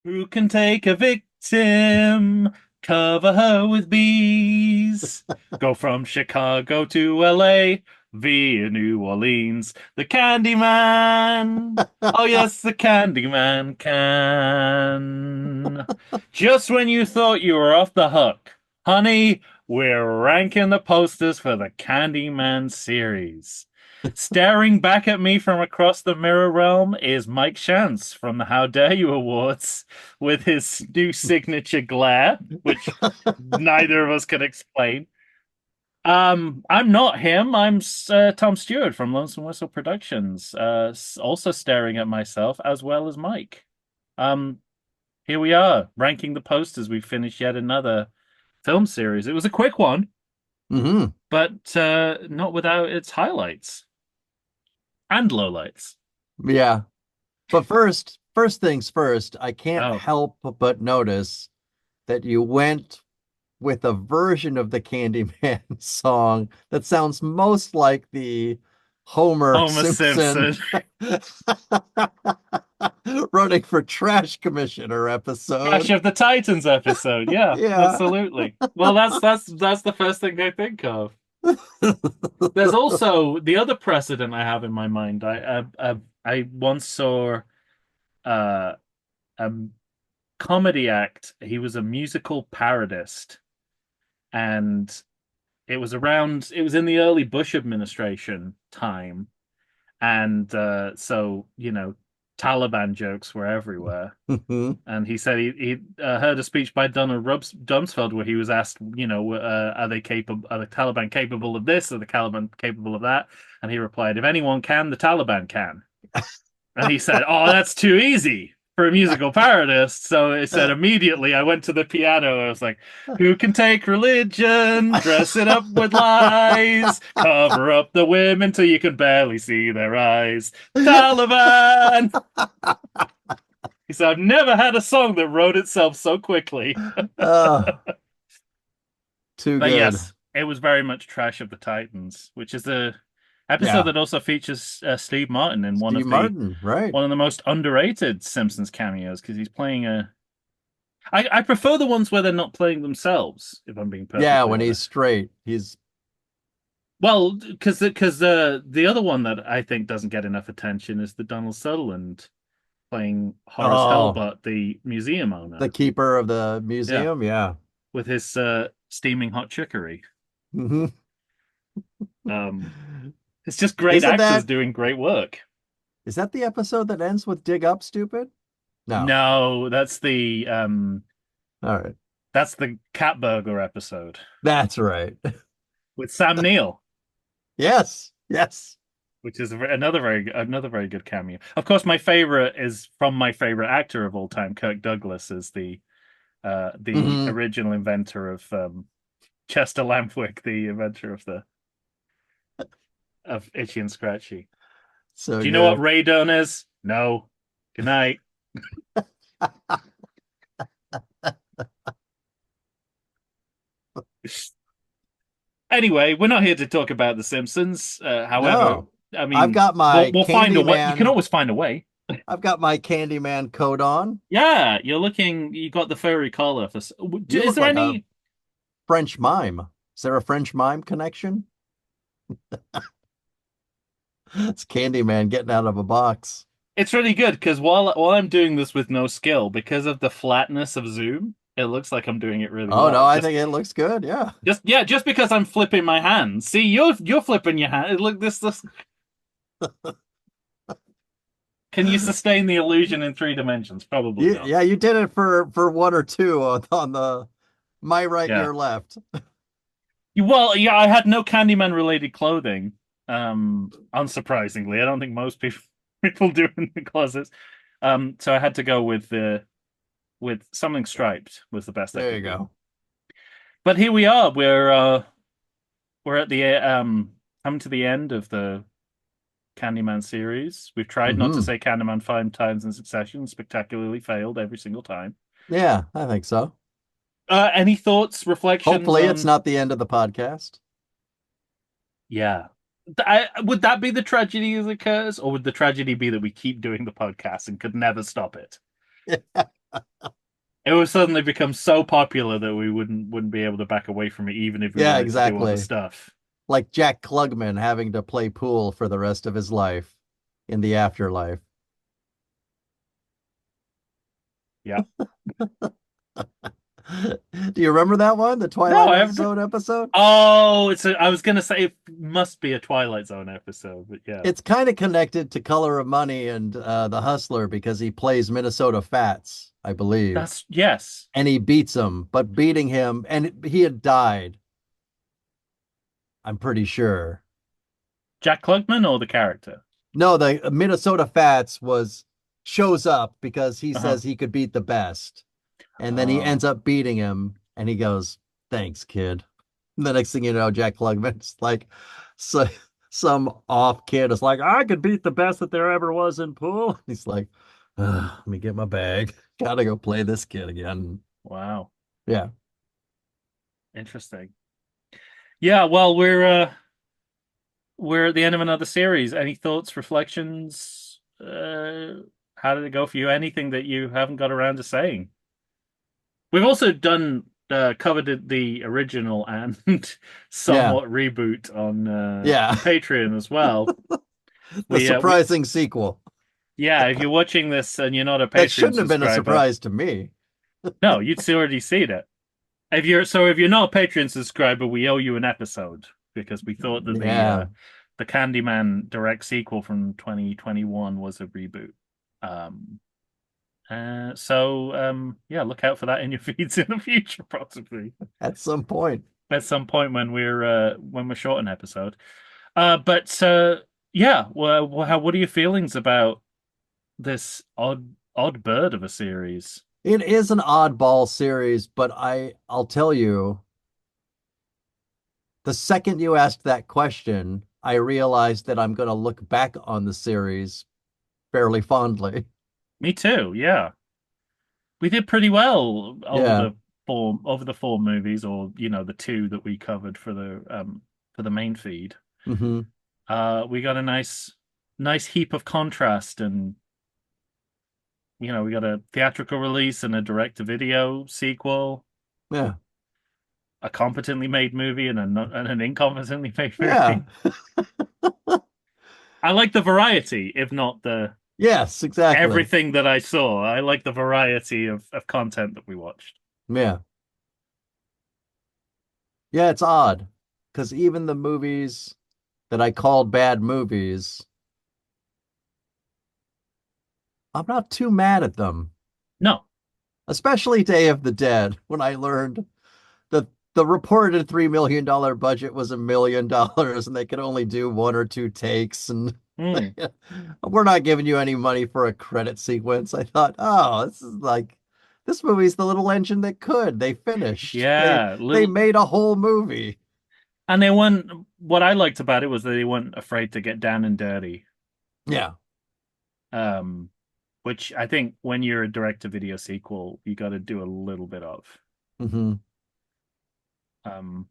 Who can take a victim, cover her with bees, go from Chicago to LA via New Orleans? The Candyman. Oh, yes, the Candyman can. Just when you thought you were off the hook, honey, we're ranking the posters for the Candyman series. Staring back at me from across the mirror realm is Mike Shantz from the How Dare You Awards with his new signature glare, which neither of us can explain. I'm not him. I'm Tom Stewart from Lonesome Whistle Productions, also staring at myself as well as Mike. Um, Here we are, ranking the posters. We finished yet another film series. It was a quick one, Hmm. but not without its highlights and lowlights. Yeah. But first things first, I can't Oh, help but notice that you went with a version of the Candyman song that sounds most like the Homer Homer Simpson Simpson. running for trash commissioner episode. Crash of the Titans episode. Yeah, Yeah. absolutely. Well, that's the first thing I think of. There's also the other precedent I have in my mind. I once saw uh, a comedy act. He was a musical parodist, and it was in the early Bush administration time, and so Taliban jokes were everywhere. Mhm. And he said he heard a speech by Donald Rumsfeld where he was asked, are they capable? Are the Taliban capable of this? Are the Taliban capable of that? And he replied, "If anyone can, the Taliban can." And he said, "Oh, that's too easy for a musical parodist." So he said immediately, I went to the piano. I was like, "Who can take religion, dress it up with lies, cover up the women till you can barely see their eyes? Taliban." He said, "I've never had a song that wrote itself so quickly." Oh, too But good. yes, it was very much Trash of the Titans, which is a episode Yeah. that also features Steve Martin in Steve Martin, right? one of the most underrated Simpsons cameos because he's playing a. I prefer the ones where they're not playing themselves, if I'm being Yeah, perfectly when he's honest. straight. He's Well, because the other one that I think doesn't get enough attention is the Donald Sutherland playing Horace oh, Hurlbut, the museum the owner. keeper of the Yeah, museum. Yeah. with his steaming hot chicory. Hmm. Um, it's just great Isn't actors that doing great work. is that the episode that ends with dig up stupid? No. No, All right. that's the cat burglar episode That's right. with Sam Neill, Yes. Yes. which is another very good cameo. Of course, my favorite is from my favorite actor of all time, Kirk Douglas, is the Hmm. original inventor of Chester Lampwick, the inventor of Itchy and Scratchy. So Do you know what good. radon is? No. Good night. Anyway, we're not here to talk about The Simpsons. However, No. I I've mean, got my we'll find a way. You can Candyman. always find a way. I've got my Candyman coat on. Yeah, you're looking. You got the furry collar for. You Is look there like a any? French mime. Is there a French mime connection? It's Candyman getting out of a box. It's really good because while I'm doing this with no skill, because of the flatness of Zoom, it looks like I'm doing it really Oh no, well. I think it looks good. Yeah. Just because I'm flipping my hands. See, you're flipping your hand. Look, this. Can you sustain the illusion in 3 dimensions? Probably not. Yeah, you did it for one or two on the my right, Yeah. your left. Well, yeah, I had no Candyman related clothing. Unsurprisingly, I don't think most people do in the closets. So I had to go with something striped was the best I There could you do. go. But here we are. We're at the coming to the end of the Candyman series. We've tried not to Hmm. say Candyman 5 times in succession, spectacularly failed every single time. Yeah, I think so. Any thoughts, reflections Hopefully, it's on? not the end of the podcast. Yeah. Would that be the tragedy as it occurs, or would the tragedy be that we keep doing the podcast and could never stop it? It would suddenly become so popular that we wouldn't be able to back away from it, even if we Yeah, wanted to do other exactly. stuff. Like Jack Klugman having to play pool for the rest of his life in the afterlife. Yeah. Do you remember that one, the No, Twilight I haven't. Zone episode? Oh, I was gonna say it must be a Twilight Zone episode, but yeah, It's kind of connected to Color of Money and The Hustler because he plays Minnesota Fats, I believe, that's yes. and he beats him, but beating him, and he had died, I'm pretty sure. Jack Klugman or the character? No, the Minnesota Fats was shows up because he Uh-huh. says he could beat the best. And then he ends Oh, up beating him and he goes, "Thanks, kid." And the next thing you know, Jack Klugman's like, so, some off kid is like, "I could beat the best that there ever was in pool." He's like, let me get my bag. Gotta go play this kid again. wow. Yeah. Interesting. Yeah, well, we're at the end of another series. Any thoughts, reflections? How did it go for you? Anything that you haven't got around to saying? We've also done covered the original and Yeah. somewhat reboot Yeah. on Patreon as well. The We surprising sequel. yeah, if you're watching this and you're not a That Patreon shouldn't have been a subscriber, surprise to me. no, you'd already seen it. If you're not a Patreon subscriber, we owe you an episode because we thought that Yeah. the Candyman direct sequel from 2021 was a reboot. Um, yeah, look out for that in your feeds in the future, possibly At some point. at some point when we're short an episode. But yeah, well, what are your feelings about this odd bird of a series? It is an oddball series, but I'll tell you, the second you asked that question, I realized that I'm going to look back on the series fairly fondly. Me too. Yeah, we did pretty well Yeah. over the four movies, or the two that we covered for the main feed. Hmm. We got a nice heap of contrast, and we got a theatrical release and a direct to video sequel, Yeah. a competently made movie and and an incompetently made Yeah. movie. I like the variety, if not the Yes, exactly. everything that I saw. I like the variety of content that we watched. Yeah. Yeah, it's odd because even the movies that I called bad movies, I'm not too mad at them, No. especially Day of the Dead when I learned the reported $3 million budget was $1 million and they could only do one or two takes and Hmm. we're not giving you any money for a credit sequence. I thought, oh, this movie's the little engine that could. They finished. Yeah, They little, made a whole movie. and they weren't. What I liked about it was that they weren't afraid to get down and dirty. Yeah. Um, which I think when you're a direct-to-video sequel, you got to do a little bit of. Hmm. Um,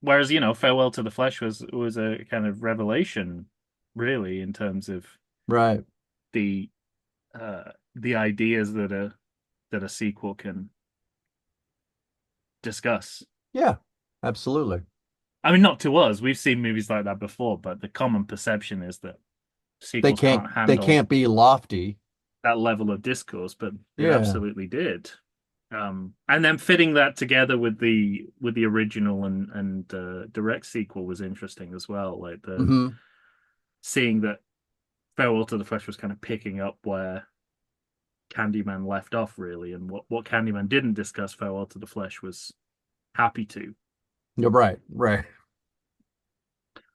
Whereas Farewell to the Flesh was a kind of revelation, really, in terms of Right. the the ideas that a sequel can discuss. Yeah. Absolutely. I mean, not to us. We've seen movies like that before, but the common perception is that sequels can't They handle can't be lofty. that level of discourse, but it Yeah. absolutely did. And then fitting that together with the original and direct sequel was interesting as well. Like the Hmm. seeing that Farewell to the Flesh was kind of picking up where Candyman left off, really, and what Candyman didn't discuss, Farewell to the Flesh was happy to. You're right. Right.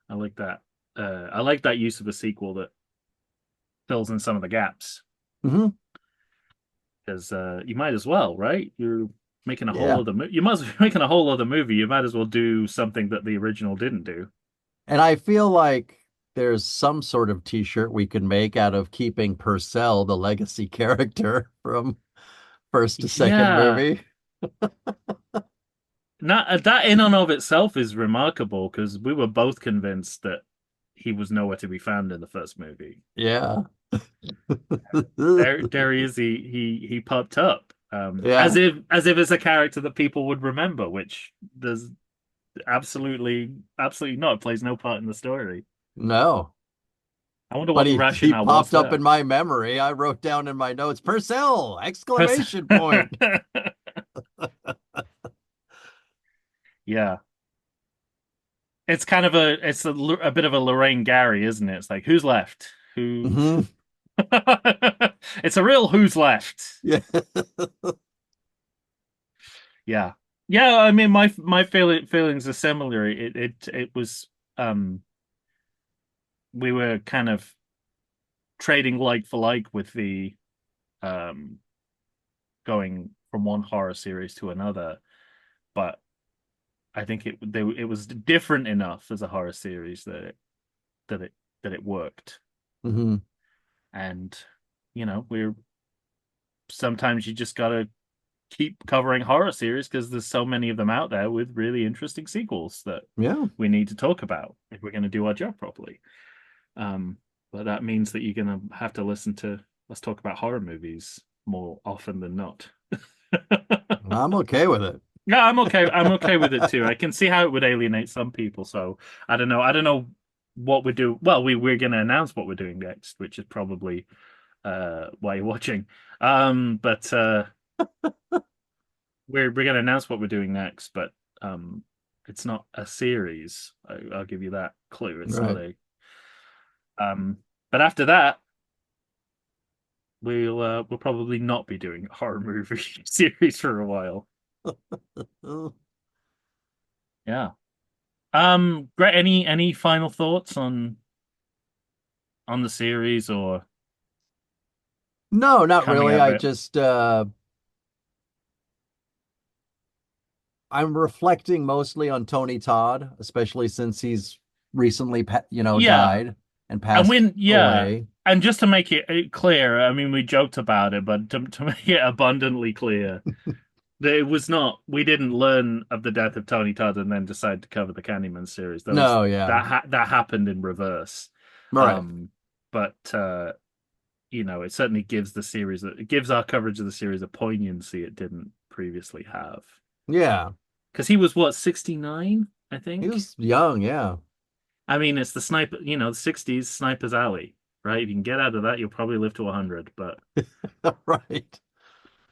I like that. I like that use of a sequel that fills in some of the gaps Hmm. because you might as well, right? You're making a whole Yeah. other movie. You must be making a whole other movie. You might as well do something that the original didn't do. And I feel like there's some sort of t-shirt we can make out of keeping Purcell, the legacy character from first to second Yeah, movie. not that in and of itself is remarkable because we were both convinced that he was nowhere to be found in the first movie. Yeah. There he is. He popped up. As Yeah. if it's a character that people would remember, which there's absolutely not. It plays no part in the story. No. I wonder But what the he rationale was popped up in there. my memory. I wrote down in my notes, Purcell! Pers- Exclamation point. Yeah, it's kind of a bit of a Lorraine Gary, isn't it? It's like who's left? Who? Hmm. It's a real who's left. Yeah. Yeah, yeah. I mean, my feelings are similar. It was we were kind of trading like for like with the um going from one horror series to another, but I think it was different enough as a horror series that it that it worked. Hmm. And we're sometimes you just gotta keep covering horror series because there's so many of them out there with really interesting sequels that Yeah. we need to talk about if we're going to do our job properly. Um, but that means that you're going to have to listen to let's talk about horror movies more often than not. I'm okay with it. Yeah, I'm okay. I'm okay with it too. I can see how it would alienate some people. So I don't know. I don't know what we do. Well, we're going to announce what we're doing next, which is probably why you're watching. But we're going to announce what we're doing next, but it's not a series. I'll give you that clue. It's not Right. a. But after that, we'll probably not be doing a horror movie series for a while. Yeah. Great. Any final thoughts on the series or No, not coming really. out of I it? just I'm reflecting mostly on Tony Todd, especially since he's recently, Yeah, died and and passed when yeah, away. and just to make it clear, I mean, we joked about it, but to make it abundantly clear, that it was not. We didn't learn of the death of Tony Todd and then decide to cover the Candyman series. No, yeah. That happened in reverse. All right. Um, but it certainly gives the series it gives our coverage of the series a poignancy it didn't previously have. Yeah. Because he was what 69, I He think. was young, yeah. I mean, it's the sniper, the 60s sniper's alley, right? If you can get out of that, you'll probably live to 100. But Right.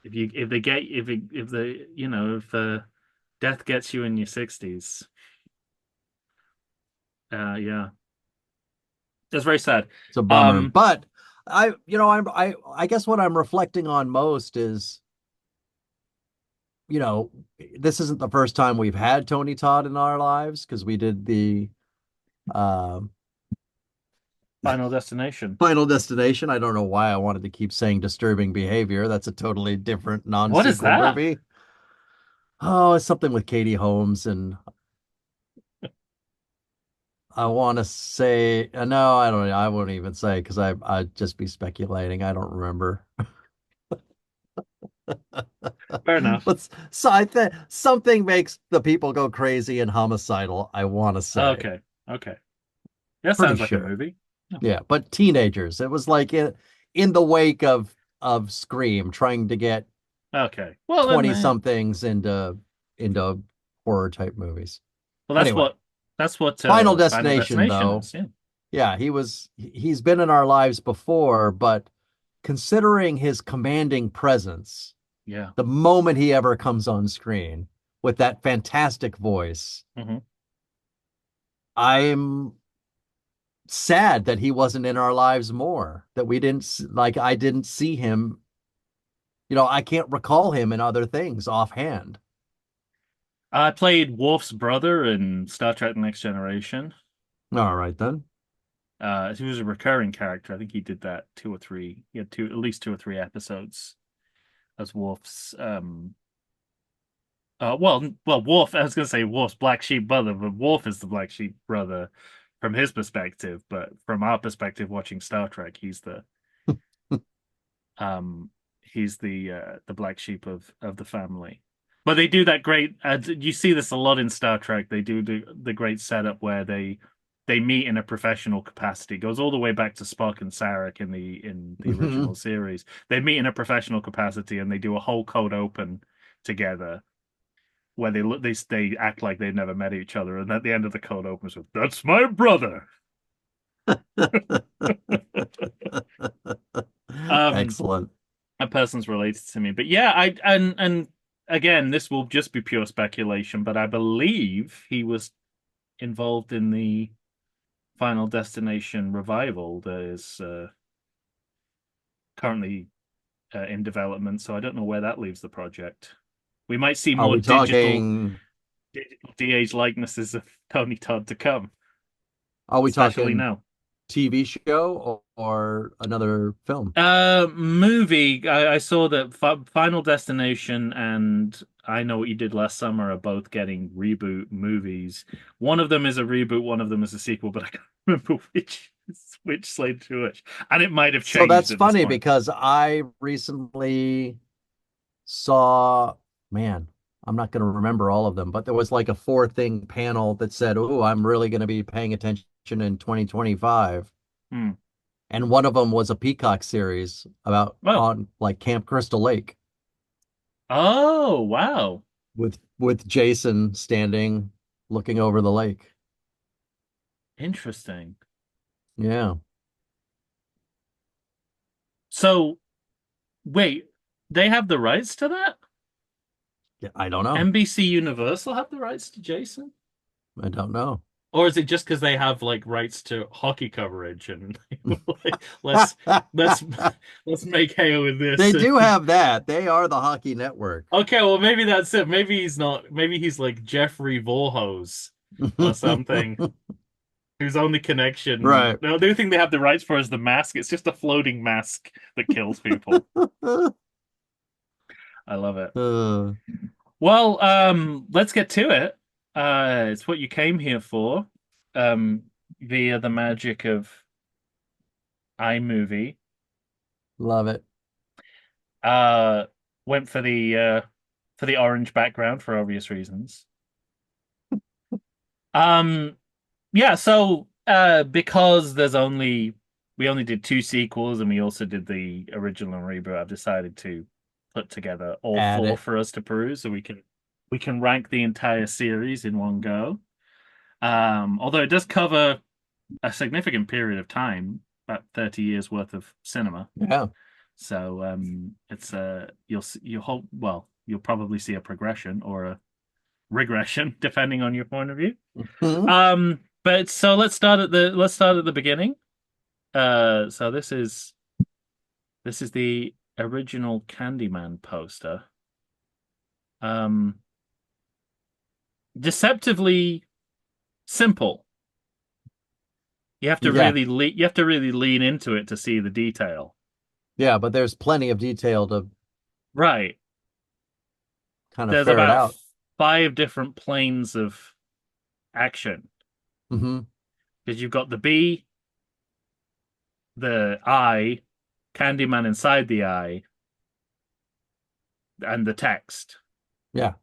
if they get if the if death gets you in your 60s, yeah, that's very sad. It's a bummer. Um, But I guess what I'm reflecting on most is, you know, this isn't the first time we've had Tony Todd in our lives because we did the um Final Destination. Final Destination. I don't know why I wanted to keep saying Disturbing Behavior. That's a totally different What is non-sequel that? movie. Oh, it's something with Katie Holmes, and I want to say no, I don't. I won't even say because I'd just be speculating. I don't remember. Fair enough. But so I think something makes the people go crazy and homicidal. I want to say, Okay, okay, that pretty sounds like a sure. movie. Yeah. Yeah, but teenagers. It was like in the wake of Scream, trying to get Okay, well then, 20 somethings into horror type movies. well Anyway, that's what Final Final Destination Destination though. is. Yeah, Yeah, he's been in our lives before, but considering his commanding presence, yeah. the moment he ever comes on screen with that fantastic voice, Hmm. I'm sad that he wasn't in our lives more, that we didn't like I didn't see him. I can't recall him in other things offhand. I played Worf's brother in Star Trek: The Next Generation. All right then. He was a recurring character. I think he did that two or three. He had at least two or three episodes as Worf's. Worf. I was going to say Worf's black sheep brother, but Worf is the black sheep brother from his perspective. But from our perspective, watching Star Trek, um he's the black sheep of the family. But they do that great. You see this a lot in Star Trek. They do the great setup where they meet in a professional capacity. It goes all the way back to Spock and Sarek in the original Mhm. series. They meet in a professional capacity and they do a whole cold open together where they look they act like they've never met each other, and at the end of the cold open is with, "That's my brother." Um, Excellent. a person's related to me, but yeah, I and again, this will just be pure speculation, but I believe he was involved in the Final Destination revival that is currently in development. So I don't know where that leaves the project. We might see Are more we talking digital de-age likenesses of Tony Todd to come, are we especially talking now. TV show or another film? Movie. I saw that Final Destination and I Know What You Did Last Summer are both getting reboot movies. One of them is a reboot, one of them is a sequel, but I can't remember which Slade to which, and it might have So changed that's at this funny point. because I recently saw, man, I'm not going to remember all of them, but there was like a four thing panel that said, "Oh, I'm really going to be paying attention in 2025." Hmm. And one of them was a Peacock series about Oh, on like Camp Crystal Lake oh, wow, with Jason standing looking over the lake. interesting. Yeah. So wait, they have the rights to that? Yeah, I don't know. NBC Universal have the rights to Jason? I don't know. Or is it just because they have like rights to hockey coverage and like, let's let's make hay with They this? do have that. They are the hockey network. Okay, well maybe that's it. Maybe he's not. Maybe he's like Jeffrey Volhos or something, whose only connection. Right. No, the only thing they have the rights for is the mask. It's just a floating mask that kills people. I love it. Uh, Well, let's get to it. It's what you came here for. Um, via the magic of iMovie. love it. Uh, went for the orange background for obvious reasons. Um, yeah, so because there's only we only did two sequels and we also did the original and reboot, I've decided to put together all Add four it. for us to peruse so we can rank the entire series in one go. Although it does cover a significant period of time, about 30 years worth of cinema. Yeah. So it's you'll hope you'll probably see a progression or a regression depending on your point of view. Mhm. But so let's start at the beginning. So this is the original Candyman poster. Um, deceptively simple. Yeah. You have to really lean into it to see the detail. Yeah, but there's plenty of detail to Right. kind of There's ferret about out. five different planes of action Hmm. because you've got the bee, the eye, Candyman inside the eye, and the text, Yeah.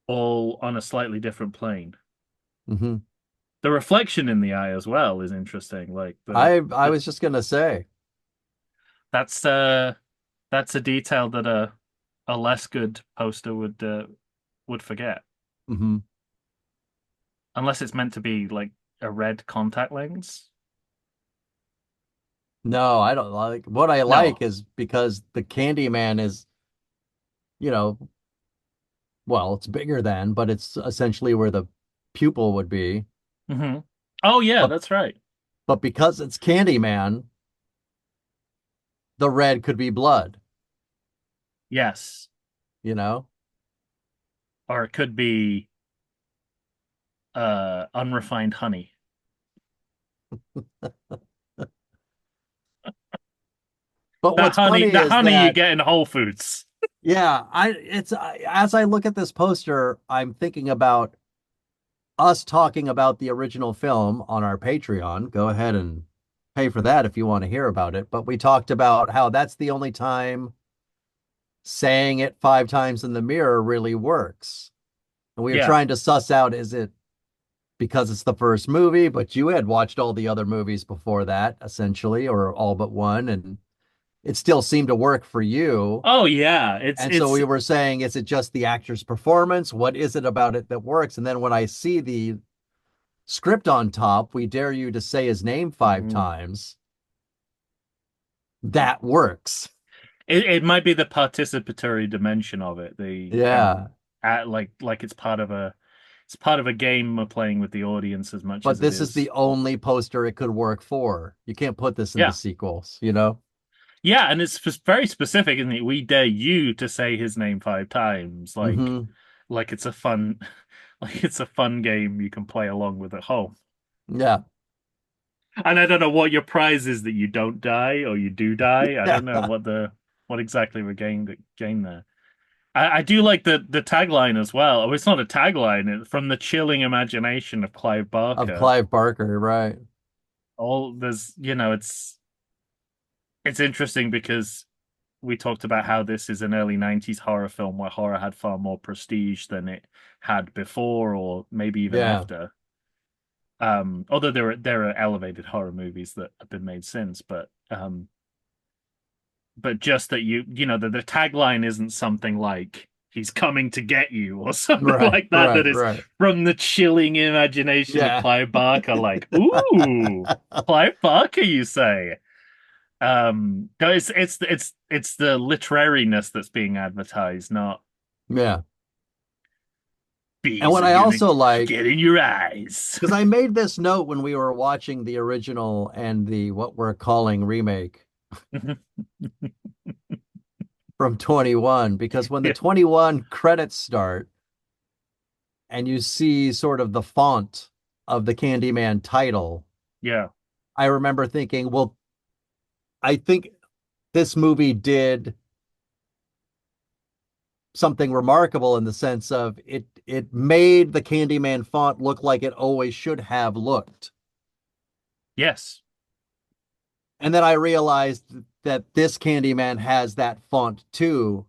all on a slightly different plane. Hmm. The reflection in the eye as well is interesting. Like I the was just gonna say. that's that's a detail that a less good poster would forget, Hmm. unless it's meant to be like a red contact lens. No, I don't like what I like No. is because the Candyman is, you know, well, it's bigger than, but it's essentially where the pupil would be. Hmm. Oh yeah, But that's right. but because it's Candyman, the red could be blood, Yes. you know? Or it could be unrefined honey. But what's funny That is honey you that get in Whole Foods. yeah, as I look at this poster, I'm thinking about us talking about the original film on our Patreon. Go ahead and pay for that if you want to hear about it. But we talked about how that's the only time saying it five times in the mirror really works. And we were Yeah. trying to suss out, because it's the first movie, but you had watched all the other movies before that, essentially, or all but one, and it still seemed to work for you. Oh yeah, And so we were saying, is it just the actor's performance? What is it about it that works? And then when I see the script on top, we dare you to say his name five mm, times, that works. it might be the participatory dimension of it. The Yeah. like it's part of a game we're playing with the audience as much But as it this is is. the only poster it could work for. You can't put this in the Yeah. sequels, you know? Yeah, and it's very specific, isn't it? We dare you to say his name 5 times, Hmm. like it's a fun, like it's a fun game you can play along with at home. Yeah. And I don't know what your prize is that you don't die or you do die. I don't know Yeah. what exactly we gain there. I do like the tagline as well. Oh, it's not a tagline. It's from the chilling imagination of Clive Of Barker. Clive Barker, right? All there's, it's interesting because we talked about how this is an early 90s horror film where horror had far more prestige than it had before or maybe even Yeah. after. Although there are elevated horror movies that have been made since, but just that the tagline isn't something like he's coming to get you or something Right, like that right, that is right. from the chilling imagination of Yeah. Clive Barker, like, ooh, Clive Barker, you say. No, it's the literariness that's being advertised, not Yeah. And bees what are I gonna also like, get in your eyes. because I made this note when we were watching the original and the what we're calling remake from 21, because when the Yeah, 21 credits start and you see sort of the font of the Candyman title, yeah. I remember thinking, well, I think this movie did something remarkable in the sense of it made the Candyman font look like it always should have looked. Yes. And then I realized that this Candyman has that font too.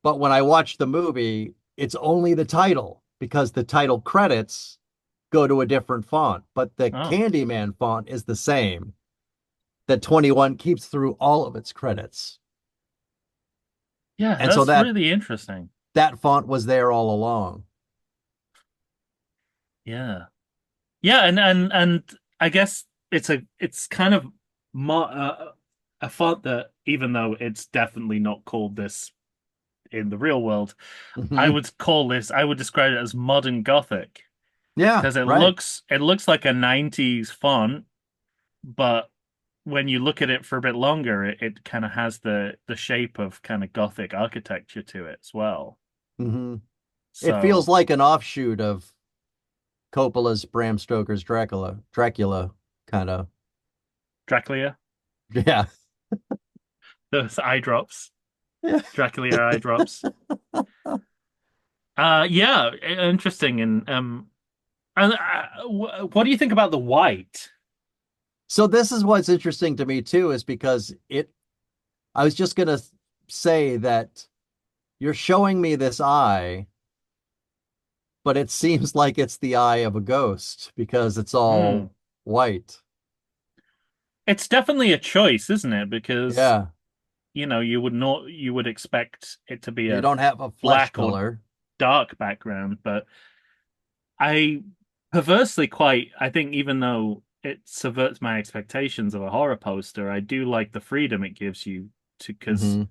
But when I watched the movie, it's only the title because the title credits go to a different font. But the Oh, Candyman font is the same that 21 keeps through all of its credits. yeah. And so That's that really interesting. that font was there all along. Yeah. Yeah, and I guess it's kind of a font that even though it's definitely not called this in the real world, Hmm. I would describe it as modern Gothic Yeah, because it right. looks like a 90s font, but when you look at it for a bit longer, it kind of has the shape of kind of Gothic architecture to it as well. Hmm. It feels So like an offshoot of Coppola's Bram Stoker's Dracula kind of. Dracula, Yeah. those eye drops, Yeah. Dracula eye drops. Yeah, interesting. What do you think about the white? So this is what's interesting to me too, is because I was just gonna say that you're showing me this eye, but it seems like it's the eye of a ghost because it's Hmm. all white. It's definitely a choice, isn't it? Because Yeah. you would expect it to be You a don't have a flesh black or color. dark background, but I I think even though it subverts my expectations of a horror poster, I do like the freedom it gives you to because Hmm.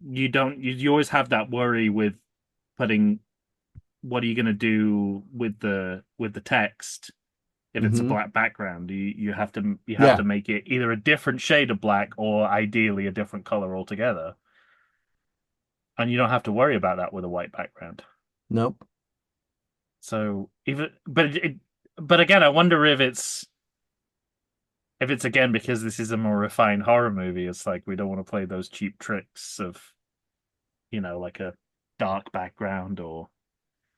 you always have that worry with putting what are you going to do with the text if it's a Hmm. black background. You have Yeah. to make it either a different shade of black or ideally a different color altogether, and you don't have to worry about that with a white background. Nope. So even but again, I wonder if it's again because this is a more refined horror movie. It's like we don't want to play those cheap tricks of like a dark background or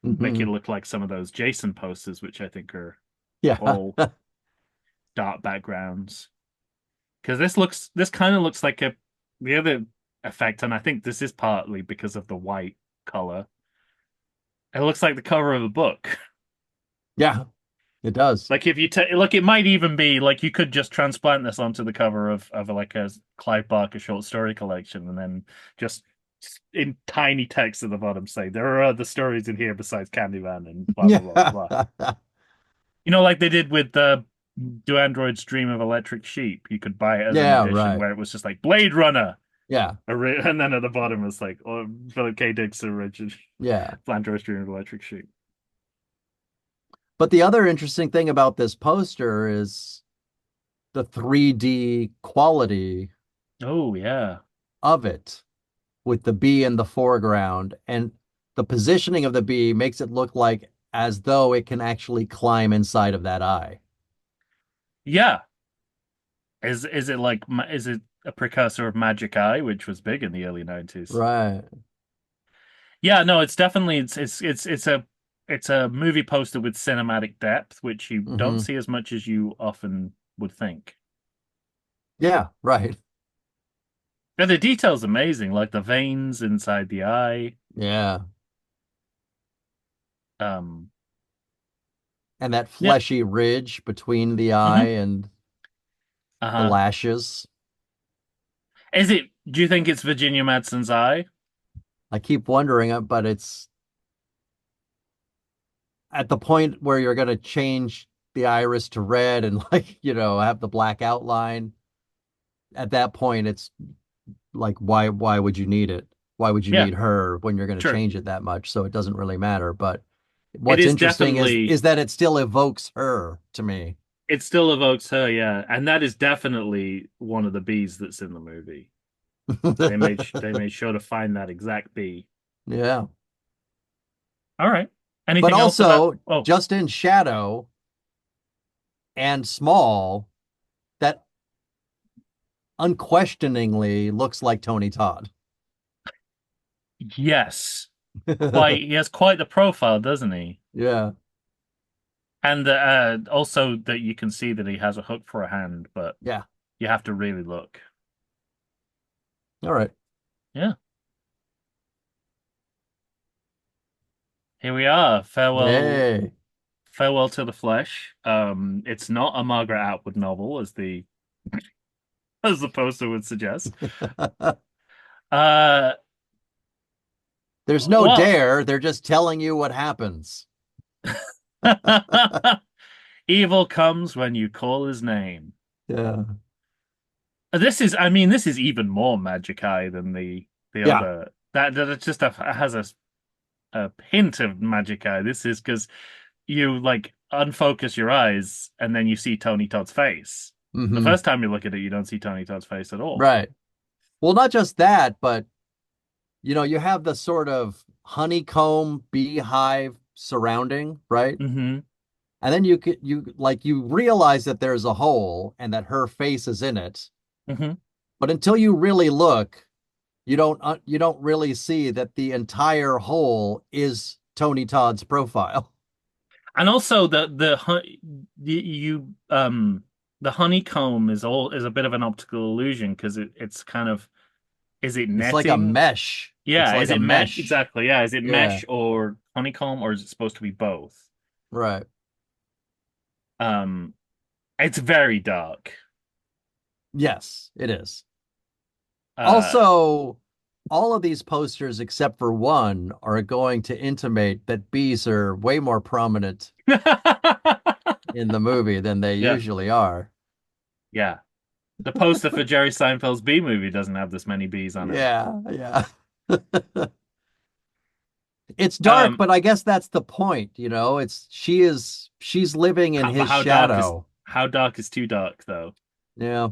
make it Hmm. look like some of those Jason posters, which I think are Yeah. all dark backgrounds. Because this kind of looks like the other effect, and I think this is partly because of the white color. It looks like the cover of a book. Yeah, it does. Like if you take, look, it might even be like you could just transplant this onto the cover of like a Clive Barker short story collection, and then just in tiny text at the bottom say there are other stories in here besides Candyman and blah blah blah blah Yeah. blah. You know, like they did with the Do Androids Dream of Electric Sheep? You could buy it as an Yeah, edition right. where it was just like Blade Runner, Yeah. and then at the bottom it's like Philip K. Dick's Richard Yeah. Androids Dream of Electric Sheep. But the other interesting thing about this poster is the 3D quality Oh yeah, of it with the bee in the foreground. And the positioning of the bee makes it look like as though it can actually climb inside of that eye. yeah. Is it like is it a precursor of Magic Eye, which was big in the early 90s? Right. Yeah, no, it's definitely it's a movie poster with cinematic depth, which you don't Hmm. see as much as you often would think. Yeah, right. But the detail's amazing, like the veins inside the eye. Yeah. Um, And that yeah, fleshy ridge between the eye hmm and the uh-huh. lashes. Is it? Do you think it's Virginia Madsen's eye? I keep wondering, but it's at the point where you're going to change the iris to red and like, have the black outline. At that point, it's like, why would you need it? Why would you Yeah, need her when you're going to sure. change it that much? So it doesn't really matter. But It what's is interesting is definitely. is that it still evokes her to me. It still evokes her, yeah, and that is definitely one of the bees that's in the movie. They made sure to find that exact bee. Yeah. All right. But Anything else about? also Oh, just in shadow and small, that unquestioningly looks like Tony Todd. yes. Quite. He has quite the profile, doesn't he? Yeah. And also that you can see that he has a hook for a hand, but Yeah. you have to really look. All right. Yeah. Here we are. Hey. Farewell to the Flesh. It's not a Margaret Atwood novel, as the poster would suggest. Uh, There's no well, dare. They're just telling you what happens. evil comes when you call his name. Yeah. I mean, this is even more Magic Eye than the Yeah. other. That it just has a hint of Magic Eye. This is because you like unfocus your eyes and then you see Tony Todd's face. The Hmm. first time you look at it, you don't see Tony Todd's face at all. Right. Well, not just that, but you have the sort of honeycomb beehive surrounding, right? Hmm And then you realize that there's a hole and that her face is in it. hmm But until you really look, you don't really see that the entire hole is Tony Todd's profile. And also you the honeycomb is a bit of an optical illusion because it's kind of is it It's like a netting? mesh. It's Yeah, like is a it mesh? mesh. Exactly. Yeah, is it Yeah, mesh or honeycomb or is it supposed to be both? right. Um, it's very dark. Yes, it is. Uh, Also, all of these posters, except for one, are going to intimate that bees are way more prominent in the movie than they yeah, usually are. yeah. The poster for Jerry Seinfeld's B movie doesn't have this many bees on it. Yeah, yeah. It's dark, Um, but I guess that's the point, she's living in his shadow. how dark is too dark though? Yeah,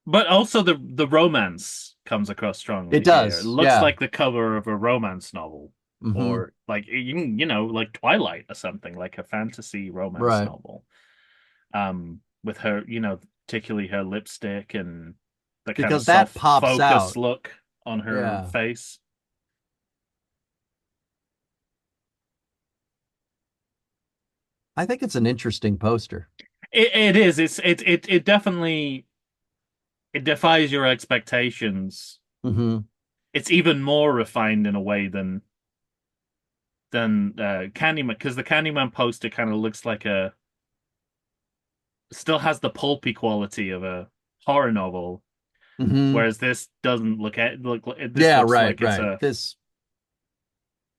But also the romance comes across it strongly here. It does. looks Yeah. like the cover of a romance novel, Hmm. or like like Twilight or something, like a fantasy romance Right. novel. With her, particularly her lipstick and the kind of Because that soft pops focus out. look on her Yeah. face. I think it's an interesting poster. It is. It definitely it defies your expectations. Hmm. It's even more refined in a way than than Candyman, because the Candyman poster kind of looks like a still has the pulpy quality of a horror novel, Hmm. whereas this doesn't look. This Yeah, looks right, like it's right. a This,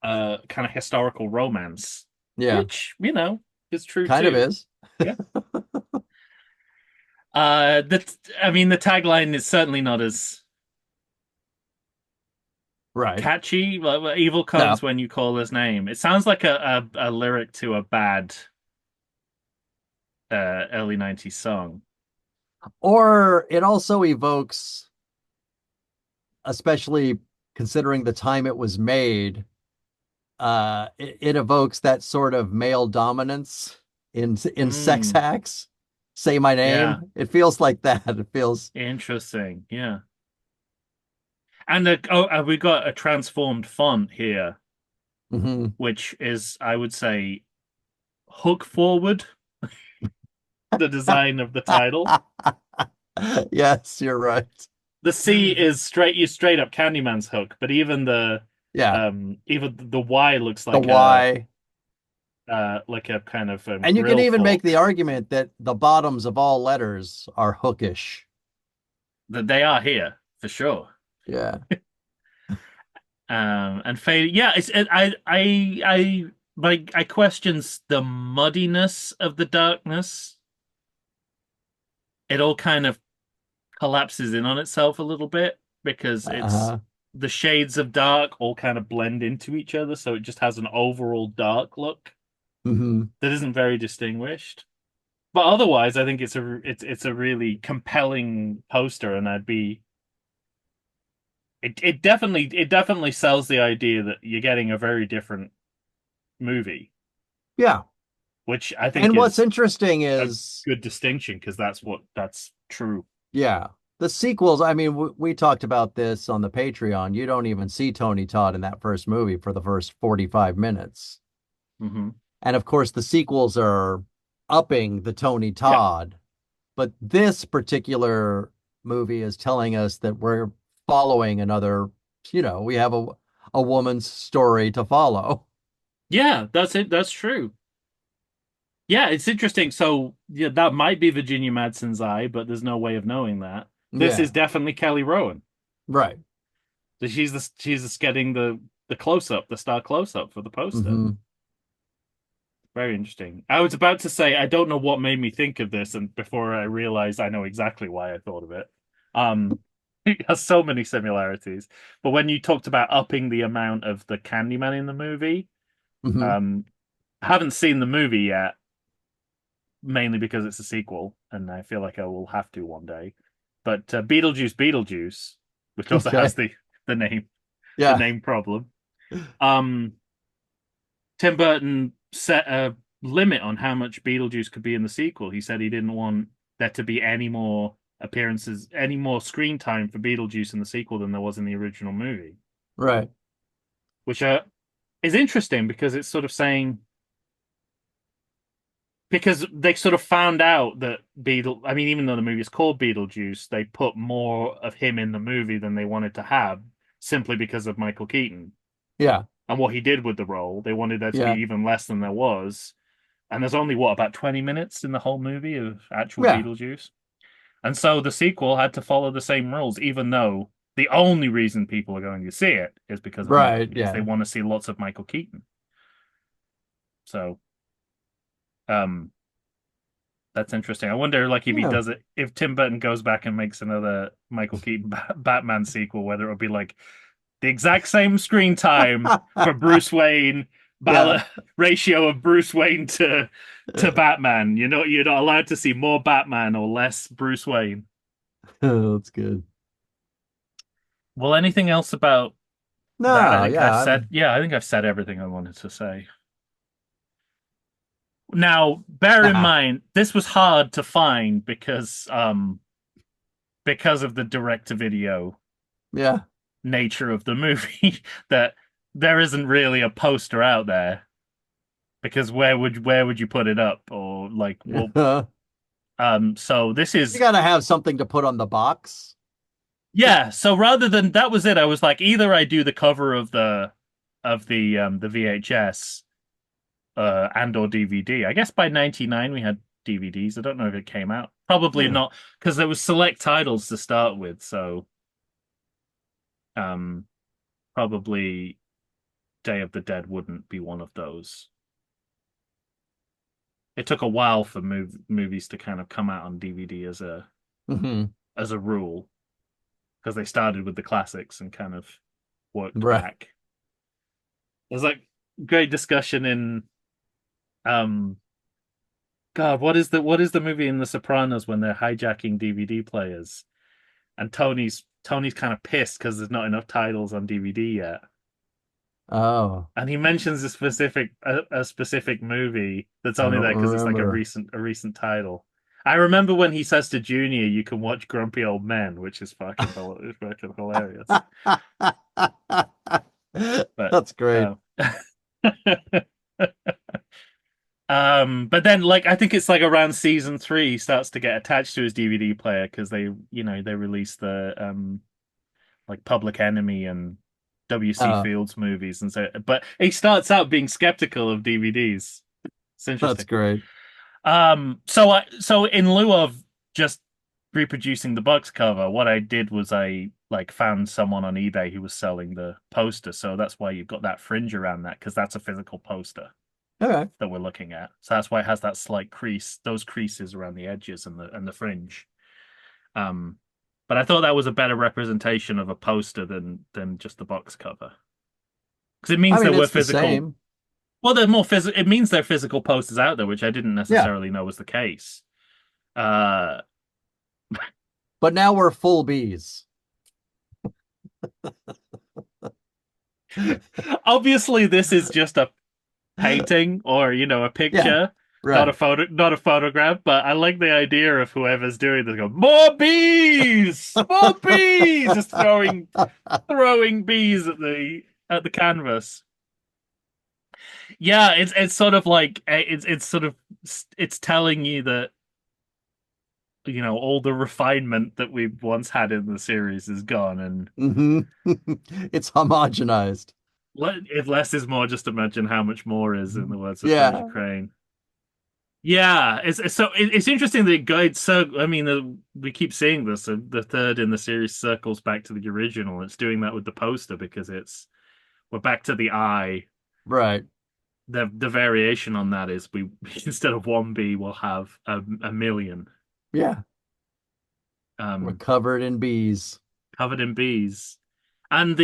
kind of historical romance, yeah, which is true kind of too. is. Yeah. I mean, the tagline is certainly not as Right. catchy. Like, evil No. comes when you call his name. It sounds like a lyric to a bad early 90s song. Or it also evokes, especially considering the time it was made, it evokes that sort of male dominance in sex Mm, acts. Say my yeah, name. It feels like that. It feels. interesting. Yeah. And we got a transformed font here, Mhm. which is, I would say, hook forward the design of the title. Yes, you're right. The C is straight up Candyman's hook, but Yeah, even the Y looks the Y. like a kind of And you can grill even make the fork. argument that the bottoms of all letters are hookish. That they are here for sure. Yeah. And fade. Yeah, I questions the muddiness of the darkness. It all kind of collapses in on itself a little bit because it's Uh-huh. the shades of dark all kind of blend into each other, so it just has an overall dark look Hmm. that isn't very distinguished. But otherwise, I think it's a really compelling poster, and it definitely sells the idea that you're getting a very different movie, Yeah. which I think And what's is interesting a is, good distinction because that's true. yeah, the sequels. I mean, we talked about this on the Patreon. You don't even see Tony Todd in that first movie for the first 45 minutes. Hmm. And of course, the sequels are upping the Tony Yeah, Todd. But this particular movie is telling us that we're following another, we have a woman's story to follow. yeah, that's it. That's true. Yeah, it's interesting. So yeah, that might be Virginia Madsen's eye, but there's no way of knowing that. This is Yeah, definitely Kelly Rowan. right. So she's getting the close up, the star close up for the poster. Hmm. Very interesting. I was about to say I don't know what made me think of this, and before I realized I know exactly why I thought of it. It has so many similarities. But when you talked about upping the amount of the Candyman in the movie, Hmm. um, I haven't seen the movie yet, mainly because it's a sequel, and I feel like I will have to one day. But Beetlejuice, which also has Okay. the name the Yeah. name problem. Um, Tim Burton set a limit on how much Beetlejuice could be in the sequel. He said he didn't want there to be any more appearances, any more screen time for Beetlejuice in the sequel than there was in the original movie, Right. which is interesting because it's sort of saying because they sort of found out that I mean, even though the movie is called Beetlejuice, they put more of him in the movie than they wanted to have simply because of Michael Keaton Yeah. and what he did with the role. They wanted there to be Yeah. even less than there was. And there's only what about 20 minutes in the whole movie of actual Yeah. Beetlejuice. And so the sequel had to follow the same rules, even though the only reason people are going to see it Right. is they Yeah. want to see lots of Michael Keaton. So um that's interesting. I wonder, like, Yeah. if Tim Burton goes back and makes another Michael Keaton Batman sequel, whether it'll be like the exact same screen time for Bruce Wayne, Yeah. ballot ratio of Bruce Wayne to Batman. You're not allowed to see more Batman or less Bruce Wayne. That's good. Well, anything else about that? No, yeah, I'm I think I've said everything I wanted to say. Now, bear in ah, mind, this was hard to find because of the direct to video yeah. nature of the movie that there isn't really a poster out there because where would you put it up or like well Yeah. so this You is gotta have something to put on the box. yeah, so rather than that was it, I was like either I do the cover of the VHS and or DVD. I guess by 99 we had DVDs. I don't know if it came out. Probably Yeah. not because there was select titles to start with, so um probably Day of the Dead wouldn't be one of those. It took a while for movies to kind of come out on DVD Hmm. as a rule because they started with the classics and kind of worked Right. back. There's like great discussion in um God, what is the movie in The Sopranos when they're hijacking DVD players and Tony's kind of pissed because there's not enough titles on DVD yet. Oh, And he mentions a specific movie that's I only don't there because it's like remember. a recent title. I remember when he says to Junior, "You can watch Grumpy Old Men," which is fucking hilarious. But That's great. uh, but then like I think it's like around season three he starts to get attached to his DVD player because they release the like Public Enemy and W.C. Uh, Fields movies and so but he starts out being skeptical of DVDs. It's that's interesting. great. So in lieu of just reproducing the box cover, what I did was I like found someone on eBay who was selling the poster. So that's why you've got that fringe around that because that's a physical poster Okay. that we're looking at. So that's why it has that slight crease, those creases around the edges and the fringe. Um, but I thought that was a better representation of a poster than just the box cover because it I means mean, there were it's the physical. same. Well, they're more physical. It means there are physical posters out there, which I didn't Yeah. necessarily know was the case. Uh, But now we're full bees. Obviously, this is just a painting or a Yeah. picture, Right. not a photograph. But I like the idea of whoever's doing this go more bees, just throwing bees at the canvas. Yeah, it's sort of like it's sort of it's telling you that all the refinement that we once had in the series is gone, and Hmm. It's homogenized. if less is more, just imagine how much more is, in the words of Frasier Yeah. Crane. Yeah, it's interesting that it guides. So I mean, we keep seeing this. The third in the series circles back to the original. It's doing that with the poster because we're back to the eye. Right. The variation on that is we instead of one bee, we'll have a million Yeah. We're um covered in bees. covered in bees, and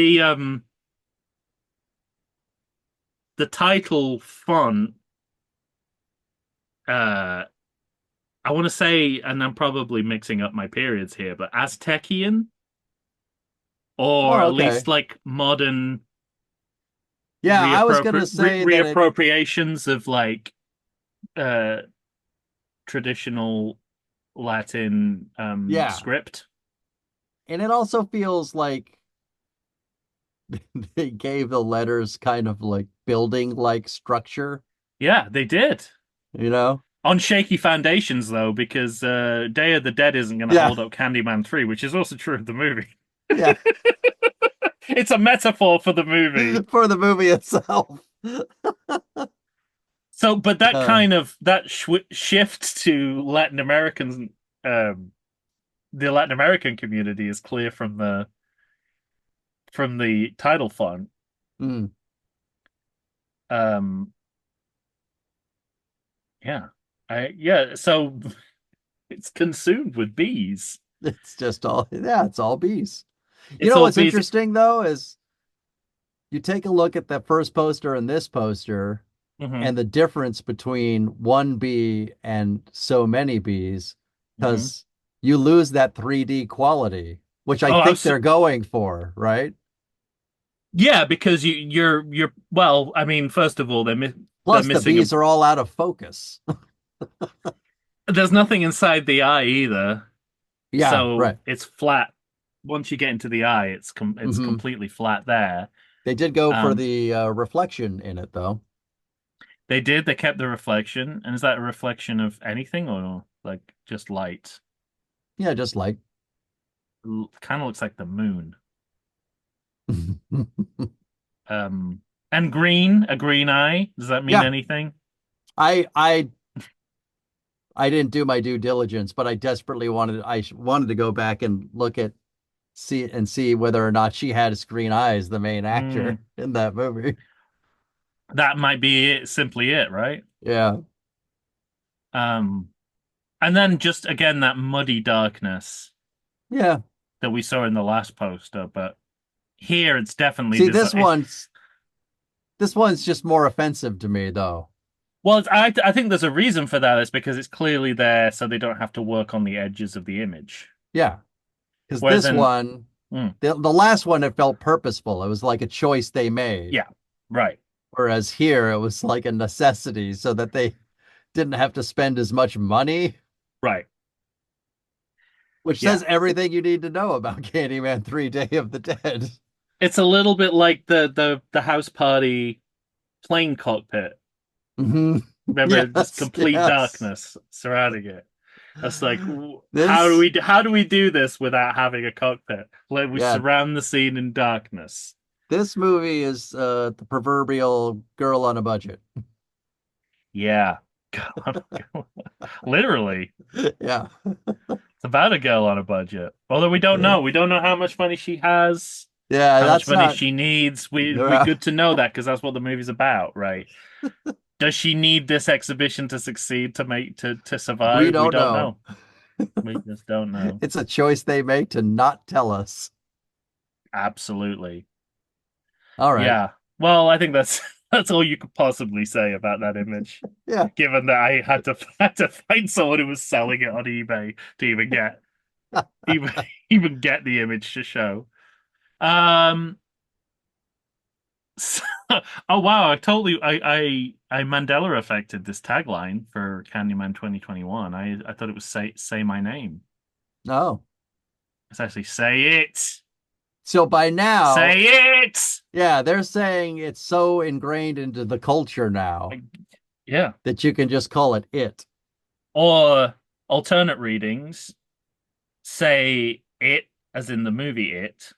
the title font. Uh, I want to say, and I'm probably mixing up my periods here, but Aztecian, or Oh, at okay. least like modern Yeah, I was gonna say that it, reappropriations of like uh traditional Latin yeah. script. And it also feels like they gave the letters kind of like building like structure, Yeah, they did. you know? On shaky foundations though, because Day of the Dead isn't going to Yeah. hold up Candyman 3, which is also true of the movie. Yeah. It's a metaphor for the movie. For the movie itself. So, but that Uh, kind of that shift to Latin Americans, um, the Latin American community is clear from the title font. mm, Um, yeah, So it's consumed with bees. it's just all, yeah, it's all bees. You It's know all what's bees. interesting though is you take a look at the first poster and this poster Hmm. and the difference between one bee and so many bees, Hmm. because you lose that 3D quality, which I Oh, think they're going for, right? yeah, because you're well. I mean, first of all, they're Plus, the missing a. bees are all out of focus. There's nothing inside the eye either, Yeah, so right. it's flat. Once you get into the eye, it's Hmm. completely flat there. They did go for Um, the reflection in it, though. they did. They kept the reflection, and is that a reflection of anything or like just light? Yeah, just like. Kind of looks like the moon. Um, And green, a green eye. Does that mean Yeah, anything? I I I didn't do my due diligence, but I desperately wanted to go back and look at see whether or not she had screen eyes, the main Hmm. actor in that movie. That might be it, simply it, right? Yeah. Um, and then just again that muddy darkness Yeah. that we saw in the last poster, but here it's definitely See, this. this one's just more offensive to me though. Well, I think there's a reason for that. It's because it's clearly there, so they don't have to work on the edges of the image. Yeah. Because Whereas this in, one, mm, the last one, it felt purposeful. It was like a choice they made. yeah, right, Whereas here, it was like a necessity so that they didn't have to spend as much money, right, which yeah. says everything you need to know about Candyman 3 Day of the Dead. It's a little bit like the house party plane cockpit. Hmm. Remember, just Yes, complete yes. darkness surrounding it. That's like, This, how do we do this without having a cockpit? Like we yeah, surround the scene in darkness. this movie is the proverbial girl on a budget. Yeah, God, literally, Yeah. it's about a girl on a budget. Although Yeah. we don't know how much money she has, Yeah, how much that's money not. she needs. We Uh, good to know that because that's what the movie's about, right? Does she need this exhibition to succeed to we survive? We don't don't know. know. We just don't know. It's a choice they make to not tell us. Absolutely. All right. Yeah. Well, I think that's that's all you could possibly say about that image, Yeah. given that I had to had to find someone who was selling it on eBay to even even get the image to show. Um. so- oh wow! I Mandela affected this tagline for Candyman 2021. I thought it was say my name. No. It's actually say it. So by now, Say it. yeah, they're saying it's so ingrained into the culture now Yeah. that you can just call it it. Or alternate readings say it as in the movie It,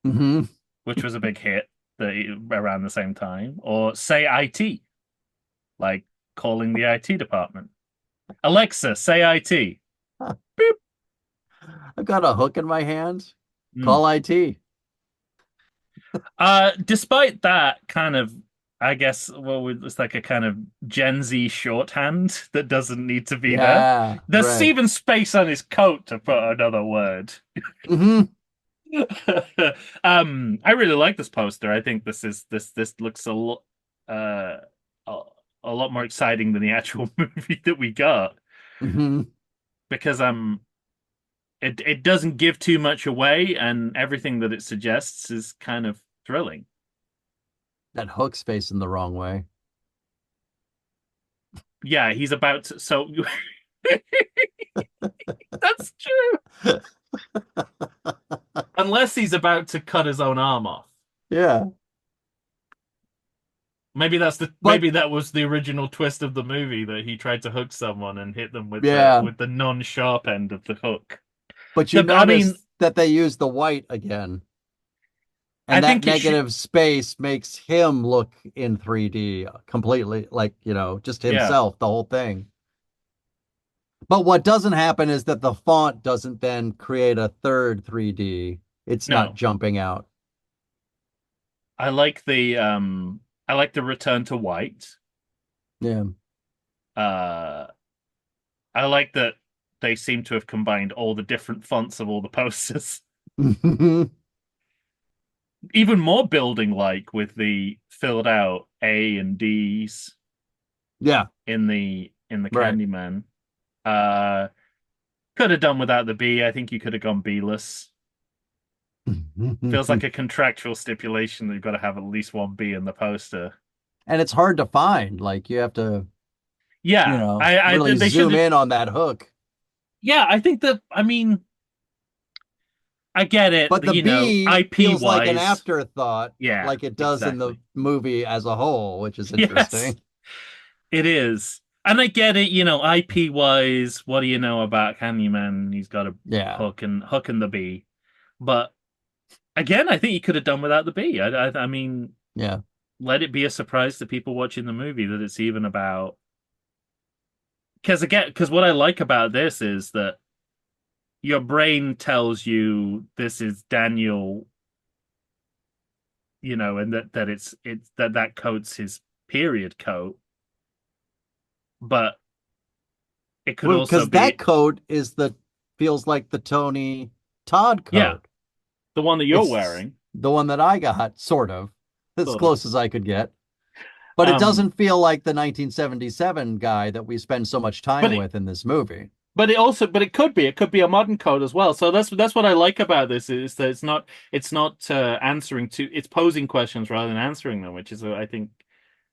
Hmm. which was a big hit around the same time, or say IT, like calling the IT department. Alexa, say IT. Boop. I've got a hook in my hand. Mm. Call IT. Despite that kind of, I guess, well, it's like a kind of Gen Z shorthand that doesn't need to be there. Yeah, There's right. even space on his coat to put another word. Hmm. I really like this poster. I think this looks uh a, a lot more exciting than the actual movie that we got Hmm. because it doesn't give too much away and everything that it suggests is kind of thrilling. That hook's facing the wrong way. Yeah, he's about to, so that's true. Unless he's about to cut his own arm off. Yeah. But Maybe that was the original twist of the movie that he tried to hook someone and hit them yeah, with the non-sharp end of the hook. but you I mean, notice that they use the white again. I And that think it should. negative space makes him look in 3D completely, like, just Yeah, himself, the whole thing. But what doesn't happen is that the font doesn't then create a third 3D. It's not no, jumping out. I like I like the return to white. Yeah. Uh, I like that they seem to have combined all the different fonts of all the posters. Even more building like with the filled out A and D's Yeah, in the right. Candyman. Uh, could have done without the B. I think you could have gone B-less. Feels like And a contractual stipulation that you've got to have at least one B in the poster. it's hard to find. Like you have to, Yeah, really they zoom should. in on that hook. Yeah, I think that. I mean, I get it. But the B IP feels like an wise, afterthought, yeah, like it does in the exactly. movie as a whole, which is Yes, interesting. it is, and I get it. IP wise, what do you know about Candyman? He's got a Yeah, hook and the B, but again, I think you could have done without the B. I mean, yeah. let it be a surprise to people watching the movie that it's even about. Because what I like about this is that your brain tells you this is Daniel, and that it's that coat's his period coat, but it could Well, also because that be, coat is the feels like the Tony Todd yeah, coat. the one that you're It's wearing, the one that I got, sort of, as sort of. close as I could get. But it Um, doesn't feel like the 1977 guy that we spend so much but time it, with in this movie. but it could be a modern code as well. So that's what I like about this is that it's not answering to it's posing questions rather than answering them, which is I think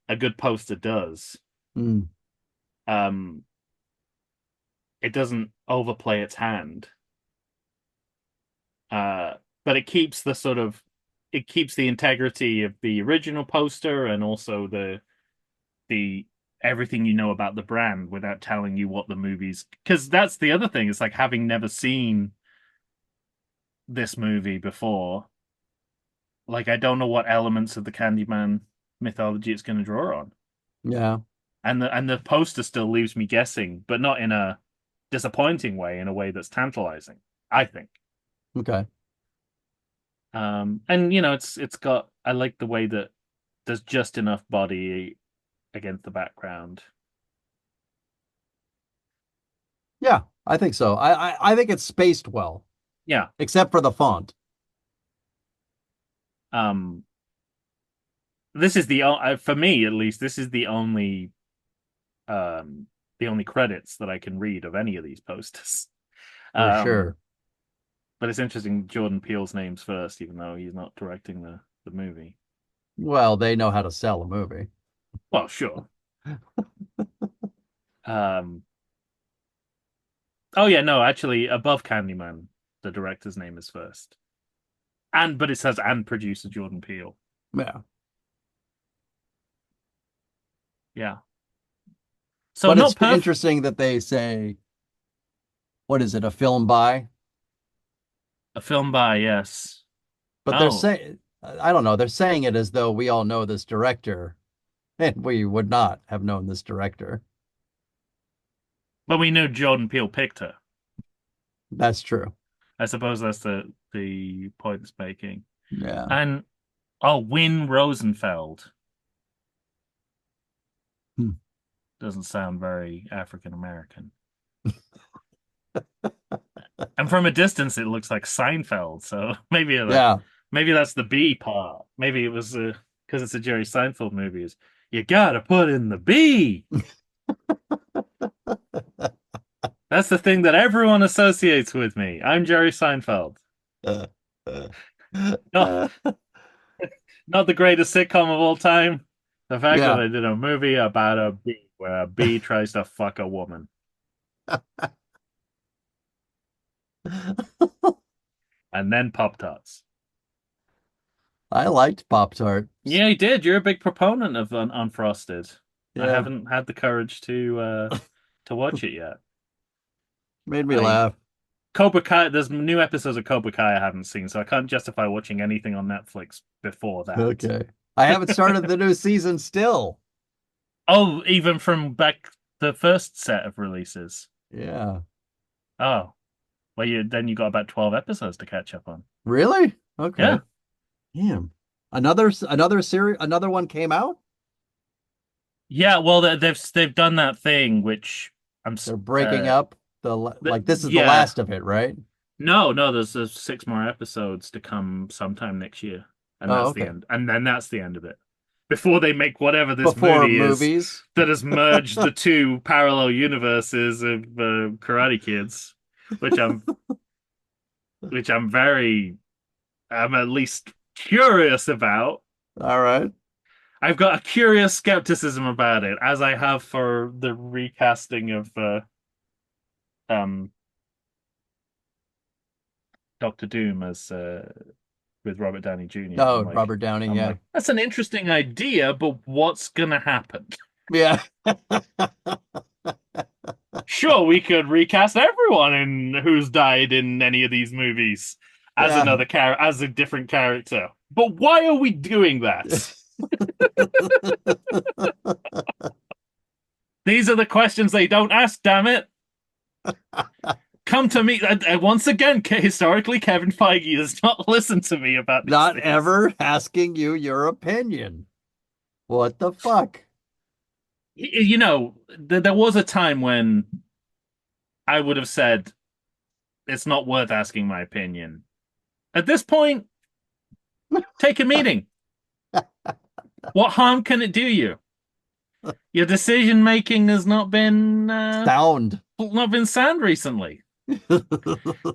a good poster does. Mm, Um, it doesn't overplay its hand, uh, but it keeps the integrity of the original poster and also the everything you know about the brand without telling you what the movie's, because that's the other thing. It's like having never seen this movie before. Like I don't know what elements of the Candyman mythology it's going to draw on, yeah. and the poster still leaves me guessing, but not in a disappointing way, in a way that's tantalizing, I think. Okay. And it's got, I like the way that there's just enough body against the background. Yeah, I think so. I think it's spaced well, Yeah. except for the font. Um, this is for me at least, this is um the only credits that I can read of any of these posters. For Um, sure. but it's interesting Jordan Peele's name's first, even though he's not directing the movie. Well, they know how to sell a movie. Well, sure. Um, oh yeah, no, actually, above Candyman, the director's name is first, but it says and producer Jordan Peele. Yeah. Yeah. So But not it's perfect. interesting that they say, what is it, a film by? A film by, yes. But they're Oh, saying, I don't know, they're saying it as though we all know this director, and we would not have known this director. but we knew Jordan Peele picked her. That's true. I suppose that's the point it's making. Yeah. And Win Rosenfeld Hmm. doesn't sound very African American. And from a distance, it looks like Seinfeld. So Yeah. maybe that's the B part. Maybe it was because it's a Jerry Seinfeld movie. Is you gotta put in the B. That's the thing that everyone associates with me. I'm Jerry Seinfeld. No, not the greatest sitcom of all time. The fact that Yeah. I did a movie about a bee where a bee tries to fuck a woman and then Pop Tarts. I liked Pop Tarts. Yeah, you did. You're a big proponent of Unfrosted. I Yeah. haven't had the courage to watch it yet. Made me I laugh. Cobra Kai. There's new episodes of Cobra Kai I haven't seen, so I can't justify watching anything on Netflix before that. Okay. I haven't started the new season still. Oh, even from back the first set of releases. Yeah. Oh, well, you got about 12 episodes to catch up on. Really? Okay. Yeah, Damn. Another series, another one came out? yeah. Well, they've done that thing which I'm They're breaking up like this is the yeah. last of it, right? No. There's 6 more episodes to come sometime next year, and Oh, that's the okay. end. And then that's the end of it. Before they make whatever this Before movie is movies. that has merged the two parallel universes of Karate Kids, which I'm at least curious about. All right. I've got a curious skepticism about it, as I have for the recasting of um Doctor Doom as with Robert Downey Jr. Oh, Robert Downey, I'm yeah. like, that's an interesting idea, but what's gonna happen? Yeah. Sure, we could recast everyone in who's died in any of these movies as Yeah. as a different character. But why are we doing that? These are the questions they don't ask, damn it. Come to me. Once again, historically, Kevin Feige does not listen to me about these Not things. ever asking you your opinion. What the fuck? You know, there was a time when I would have said it's not worth asking my opinion. At this point, take a meeting. What harm can it do you? Your decision making has Sound. not been sound recently.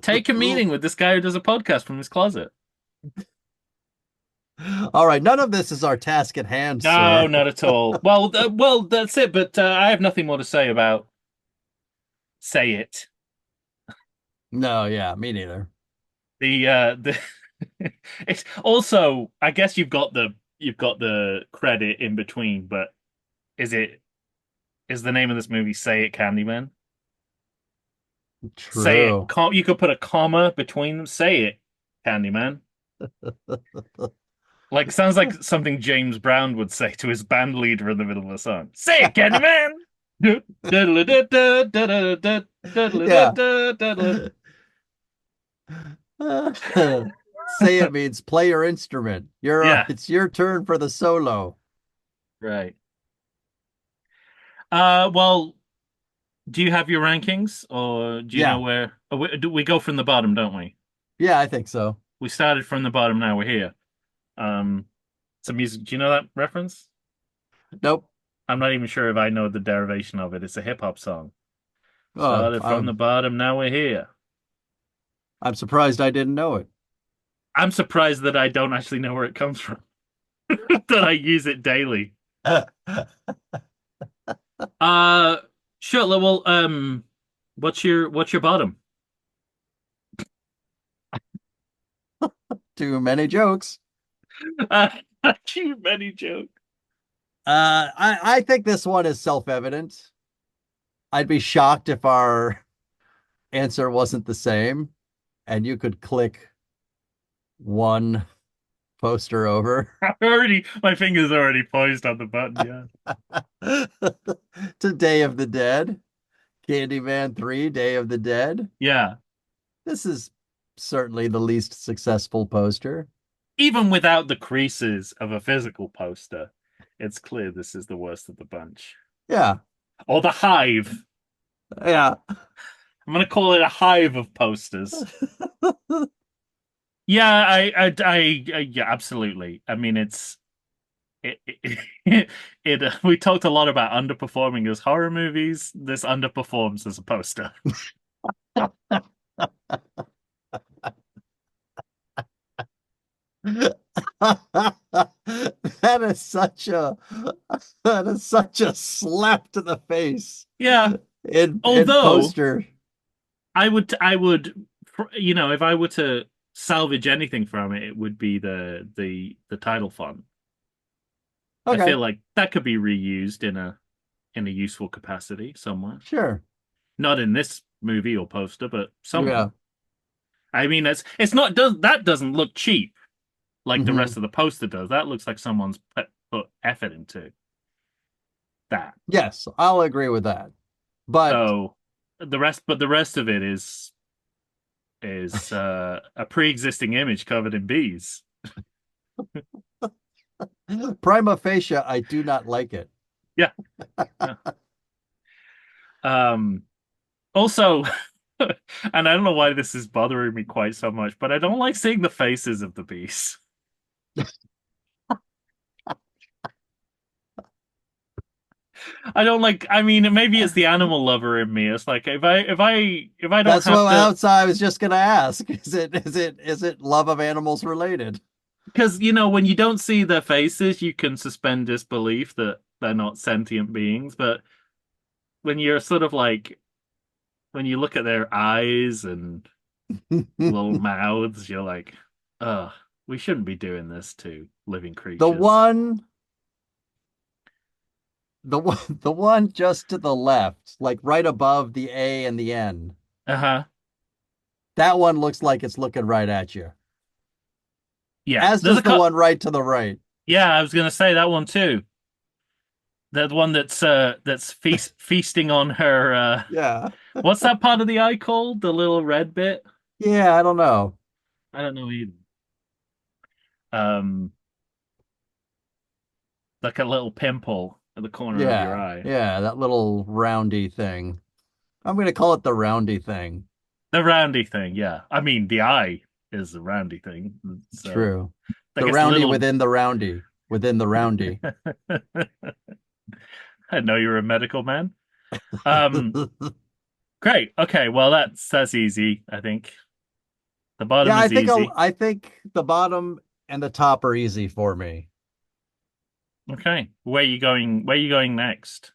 Take a meeting with this guy who does a podcast from his closet. All right, none of this is our task at hand, No, sir. not at all. Well, that's it. But I have nothing more to say about say it. No, yeah, me neither. The it's also I guess you've got the credit in between, but is it is the name of this movie Say It Candyman? Say it. True. You could put a comma between them. Say it, Candyman. Like sounds like something James Brown would say to his band leader in the middle of a song. Say it, Candyman. Yeah. Say it means play your instrument. Yeah, It's your turn for the solo. right. Well, do you have your rankings, or do you know Yeah. where? Do we go from the bottom, don't we? Yeah, I think so. We started from the bottom. Now we're here. Um, some music. Do you know that reference? Nope. I'm not even sure if I know the derivation of it. It's a hip hop song. Oh, Started from the bottom. Now we're here. I'm surprised I didn't know it. I'm surprised that I don't actually know where it comes from. That I use it daily. Uh, sure. Well, what's your bottom? Too many jokes. Uh, too many jokes. I think this one is self-evident. I'd be shocked if our answer wasn't the same, and you could click one poster over My fingers already poised on the button. Yeah. to Day of the Dead, Candyman 3, Day of the Dead. Yeah. This is certainly the least successful poster. Even without the creases of a physical poster, it's clear this is the worst of the bunch. Yeah, Or the hive. yeah. I'm gonna call it a hive of posters. Yeah, yeah, absolutely. I mean, we talked a lot about underperforming as horror movies. This underperforms as a poster. That is such a that is such a slap to the face Yeah, in although poster. I would, you know, if I were to salvage anything from it, it would be the title font. I Okay, feel like that could be reused in a useful capacity somewhere. sure. Not in this movie or poster, but somewhere. Yeah. I mean, it's not does that doesn't look cheap like the Hmm. rest of the poster does. That looks like someone's put effort into that. Yes, I'll agree with that. But So the rest of it is a pre-existing image covered in bees. prima facie, I do not like it. Yeah. Yeah. Um. Also, and I don't know why this is bothering me quite so much, but I don't like seeing the faces of the bees. I don't like. I mean, maybe it's the animal lover in me. It's like if I don't That's have what to, else I was just gonna ask. Is it love of animals related? because you know when you don't see their faces, you can suspend disbelief that they're not sentient beings. But when you're sort of like when you look at their eyes and little mouths, you're like, ugh, we shouldn't be doing this to living The creatures. one the one just to the left, like right above the A and the N. Uh-huh. That one looks like it's looking right at you. Yeah. As does the one right to the right. Yeah, I was gonna say that one too. The one that's feasting on her Yeah. what's that part of the eye called? The little red bit? Yeah, I don't know. I don't know either. Um like a little pimple at the corner of your Yeah. eye. Yeah, that little roundy thing. I'm gonna call it the roundy thing. The roundy thing, yeah. I mean the eye is the roundy thing. So True. I The guess the roundy little within the roundy within the roundy. I know you're a medical man. Um Great. Okay, well that's easy, I think. The Yeah, bottom is easy. I think the bottom and the top are easy for me. Okay. Where are you going? Where are you going next?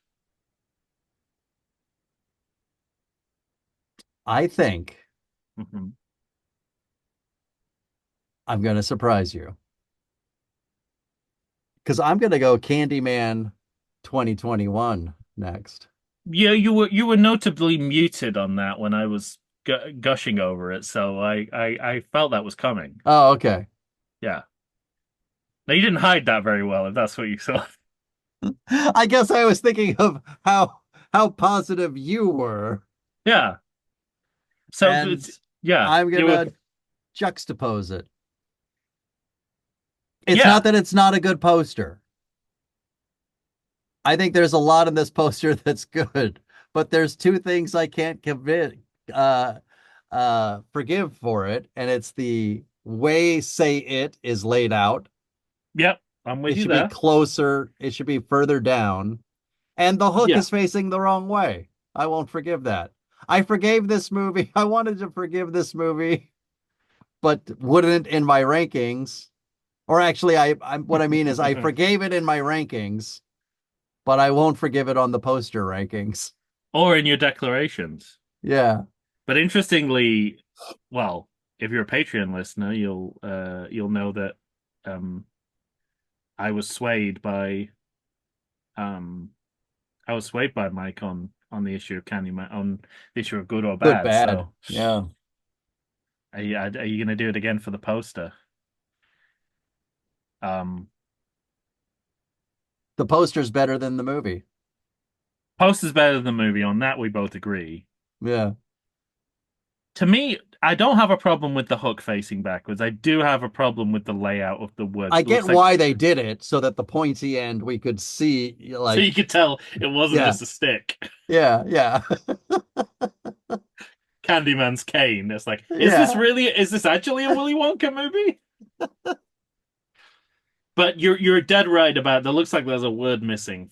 I think Mhm. I'm gonna surprise you because I'm gonna go Candyman 2021 next. Yeah, you were notably muted on that when I was gushing over it, so I felt that was coming. Oh, okay. Yeah. Now you didn't hide that very well, if that's what you saw. I guess I was thinking of how positive you were, Yeah. So and yeah, I'm you were gonna juxtapose it. It's not yeah. that it's not a good poster. I think there's a lot in this poster that's good, but there's two things I can't uh forgive for it, and it's the way Say It is laid out. Yep. I'm with It you should be there. closer, it should be further down, and the hook Yeah. is facing the wrong way. I won't forgive that. I forgave this movie. I wanted to forgive this movie, but wouldn't in my rankings. Or actually, I what I mean is I forgave it in my rankings, but I won't forgive it on the poster rankings. Or in your declarations. Yeah. But interestingly, well, if you're a Patreon listener, you'll know that um I was swayed by um I was swayed by Mike on the issue of Candyman, on the issue of good or Good, bad. bad. So Yeah. are you going to do it again for the poster? Um, The poster's better than the movie. Poster's better than the movie. On that, we both agree. Yeah. To me, I don't have a problem with the hook facing backwards. I do have a problem with the layout of the words. I It get looks like why they did it so that the pointy end we could see so like you could tell it wasn't yeah. just a stick. Yeah, yeah. Candyman's cane. It's like, Yeah. is this actually a Willy Wonka movie? But you're dead right about. It looks like there's a word missing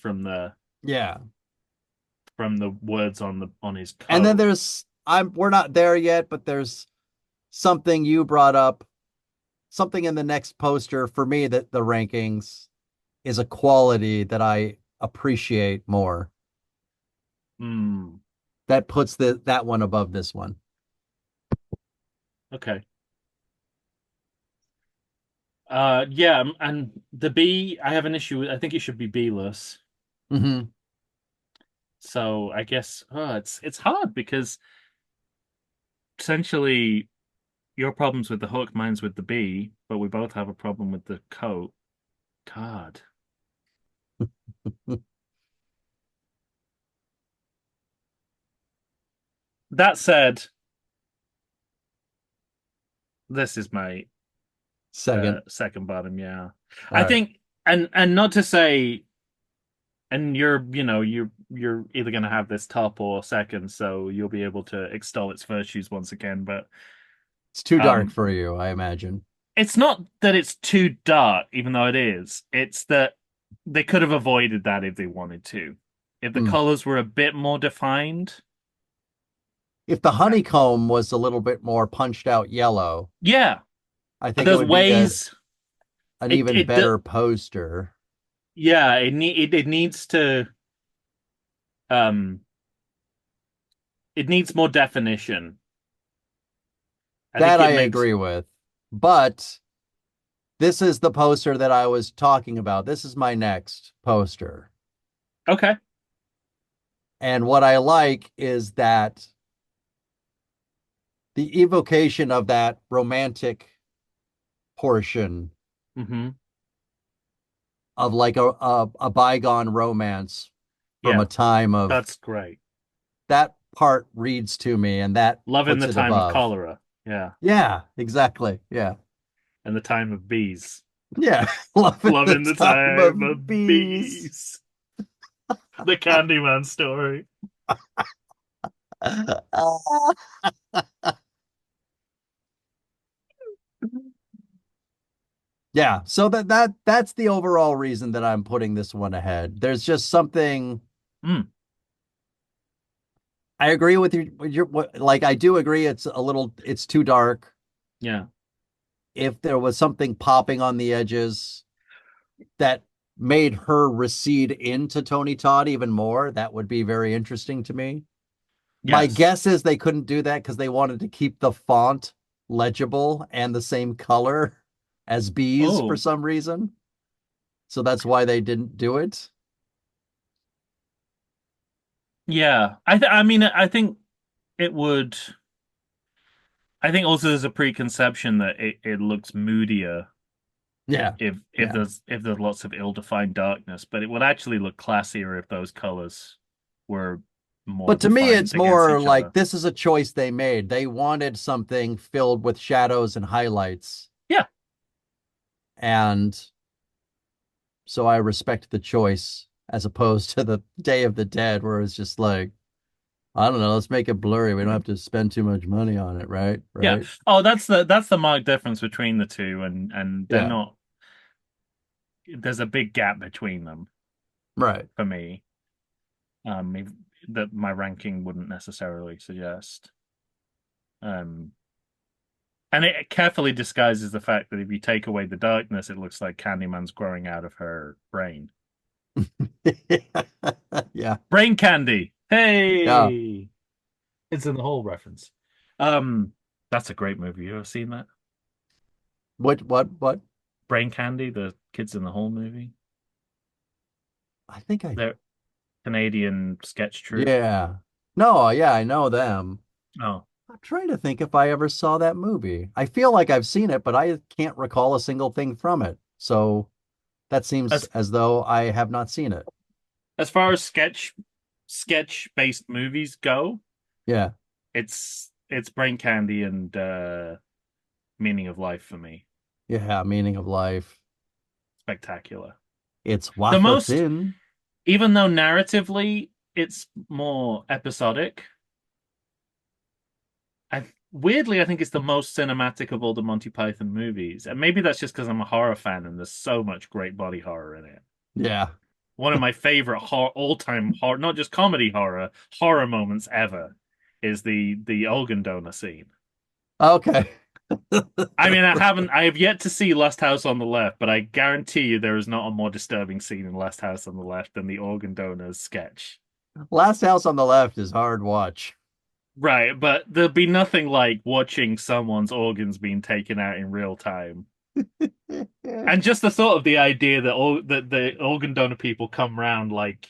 Yeah. from the words on his And then coat. there's I'm we're not there yet, but there's something you brought up, something in the next poster for me that the rankings is a quality that I appreciate more. Hmm. That puts that one above this one. Okay. Yeah, and the B, I have an issue with. I think it should be B-less. Mm-hmm. So I guess it's hard because essentially your problem's with the hook, mine's with the B, but we both have a problem with the coat. God. That said, this is my Second. second bottom. Yeah, All I right. think, and not to say, and you're either going to have this top or second, so you'll be able to extol its virtues once again. But It's too dark um, for you, I imagine. it's not that it's too dark, even though it is. It's that they could have avoided that if they wanted to. If the Hmm. colors were a bit more defined, If the uh, honeycomb was a little bit more punched out yellow, yeah, I think it there's would be ways. an It even it better poster. yeah, it needs to um it needs more definition. I That think I it makes agree with. But this is the poster that I was talking about. This is my next poster. okay. And what I like is that the evocation of that romantic portion Hmm. of like a bygone romance from a Yeah, time of that's great. that part reads to me and that Love in puts the it time of above. cholera. Yeah, Yeah, exactly. Yeah. and the time of bees. Yeah. Love it Love the in the time time of of bees. bees. The Candyman story. Yeah, so that's the overall reason that I'm putting this one ahead. There's just something Mm, I agree with you with your like I do agree it's too dark. yeah. If there was something popping on the edges that made her recede into Tony Todd even more, that would be very interesting to me. My Yes. guess is they couldn't do that because they wanted to keep the font legible and the same color as bees for Oh, some reason. So that's why they didn't do it. yeah. I mean, I think it would. I think also there's a preconception that it looks moodier Yeah. Yeah. if there's lots of ill-defined darkness, but it would actually look classier if those colors were more But to me, defined it's against more each like other. this is a choice they made. They wanted something filled with shadows and highlights. Yeah. And so I respect the choice as opposed to the Day of the Dead, where it's just like, I don't know, let's make it blurry. We don't have to spend too much money on it, right? Yeah. Right? Oh, that's the marked difference between the two, and they're Yeah. not. There's a big gap between them Right. for me. That my ranking wouldn't necessarily suggest. Um, and it carefully disguises the fact that if you take away the darkness, it looks like Candyman's growing out of her brain. Yeah. Brain candy. Yeah. Hey, it's in the whole reference. Um, that's a great movie. You ever seen that? What? Brain Candy, the Kids in the Hall movie. I think I, They're Canadian sketch troupe. yeah. No, yeah, I know them. Oh, I'm trying to think if I ever saw that movie. I feel like I've seen it, but I can't recall a single thing from it. So that seems as as though I have not seen it. as far as sketch based movies go, Yeah. it's Brain Candy and Meaning of Life for me. Yeah. Meaning of life. Spectacular. It's The wafer most, thin. even though narratively it's more episodic, weirdly I think it's the most cinematic of all the Monty Python movies, and maybe that's just because I'm a horror fan and there's so much great body horror in it. Yeah. One of my favorite all-time horror, not just comedy horror moments ever, is the organ donor scene. Okay. I mean, I have yet to see Last House on the Left, but I guarantee you there is not a more disturbing scene in Last House on the Left than the organ donors sketch. Last House on the Left is hard watch. Right, but there'll be nothing like watching someone's organs being taken out in real time. And just the thought of the idea that all that the organ donor people come round like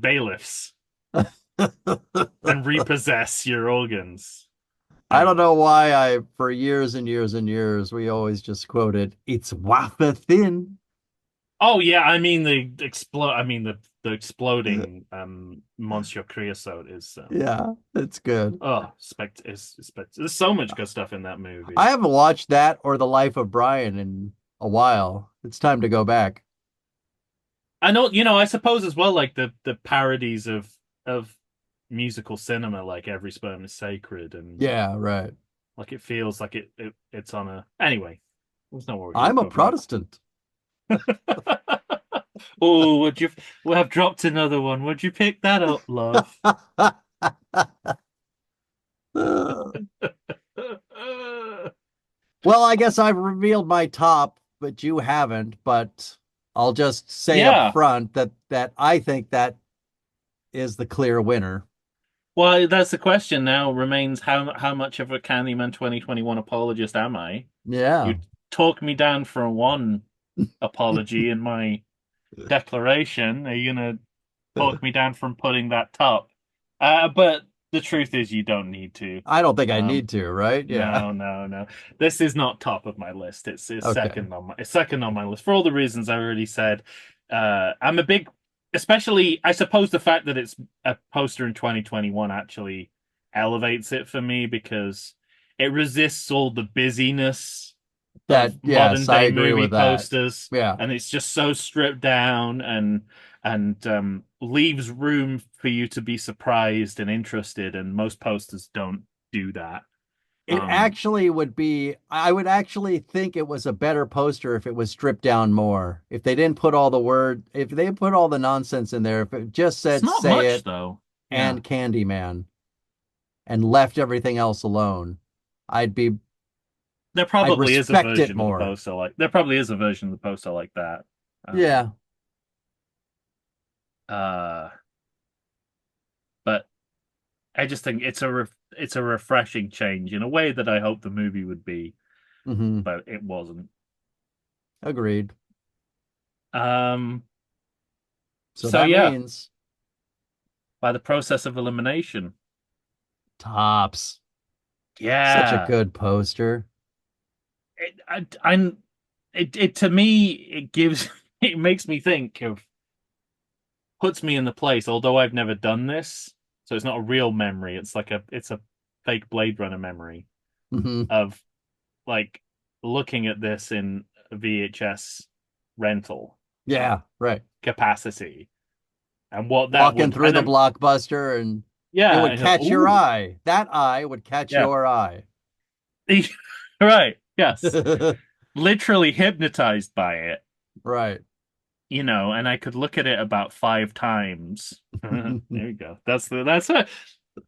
bailiffs and repossess your organs. I don't Anyway. know why for years and years and years, we always just quoted, it's wafer thin. Oh yeah, I mean the exploding Monsieur Creosote is Yeah, it's good. oh spect there's so much good stuff in that I movie. haven't watched that or The Life of Brian in a while. It's time to go back. I know, I suppose as well, like the parodies of musical cinema, like Every Sperm is Sacred, and Yeah, right. like it feels like it's on a anyway. That's not what we're here I'm to a talk about. Protestant. Oh, would you? We have dropped another one. Would you pick that up, love? Well, I guess I've revealed my top, but you haven't. But I'll just say up Yeah. front that I think that is the clear winner. Well, that's the question now remains how much of a Candyman 2021 apologist am I? Yeah. You talk me down from one apology in my declaration. Are you gonna talk me down from putting that top? But the truth is you don't need to. I don't think I Um, need to, right? Yeah. no, no, no. This is not top of my list. It's Okay. second on my list for all the reasons I already said. I'm a big, especially I suppose the fact that it's a poster in 2021 actually elevates it for me because it resists all the busyness of modern Yes, I day agree movie with that. posters, Yeah. and it's just so stripped down and leaves room for you to be surprised and interested, and most posters don't do that. It Um, actually would be, I would actually think it was a better poster if it was stripped down more. If they didn't put all the word, if they put all the nonsense in there, if it just it's said not say much it though. Yeah, and Candyman and left everything else alone, I'd be, there I'd probably is a respect it version of the more. poster like there probably is a version of the poster like that. Um, Yeah. uh, but I just think it's a refreshing change in a way that I hope the movie would be, Hmm. but it wasn't. Agreed. Um, So so that yeah, means by the process of elimination. tops. Such a Yeah, good poster. I'm it to me it gives it makes me think of puts me in the place. Although I've never done this, so it's not a real memory. It's a fake Blade Runner memory Hmm. of like looking at this in a VHS rental Yeah, right. capacity and what that Walking would through and the then blockbuster and it yeah would and you're like, catch your ooh eye. That eye would catch yeah your eye. right yes literally hypnotized by it, Right. and I could look at it about 5 times. There you go. That's it.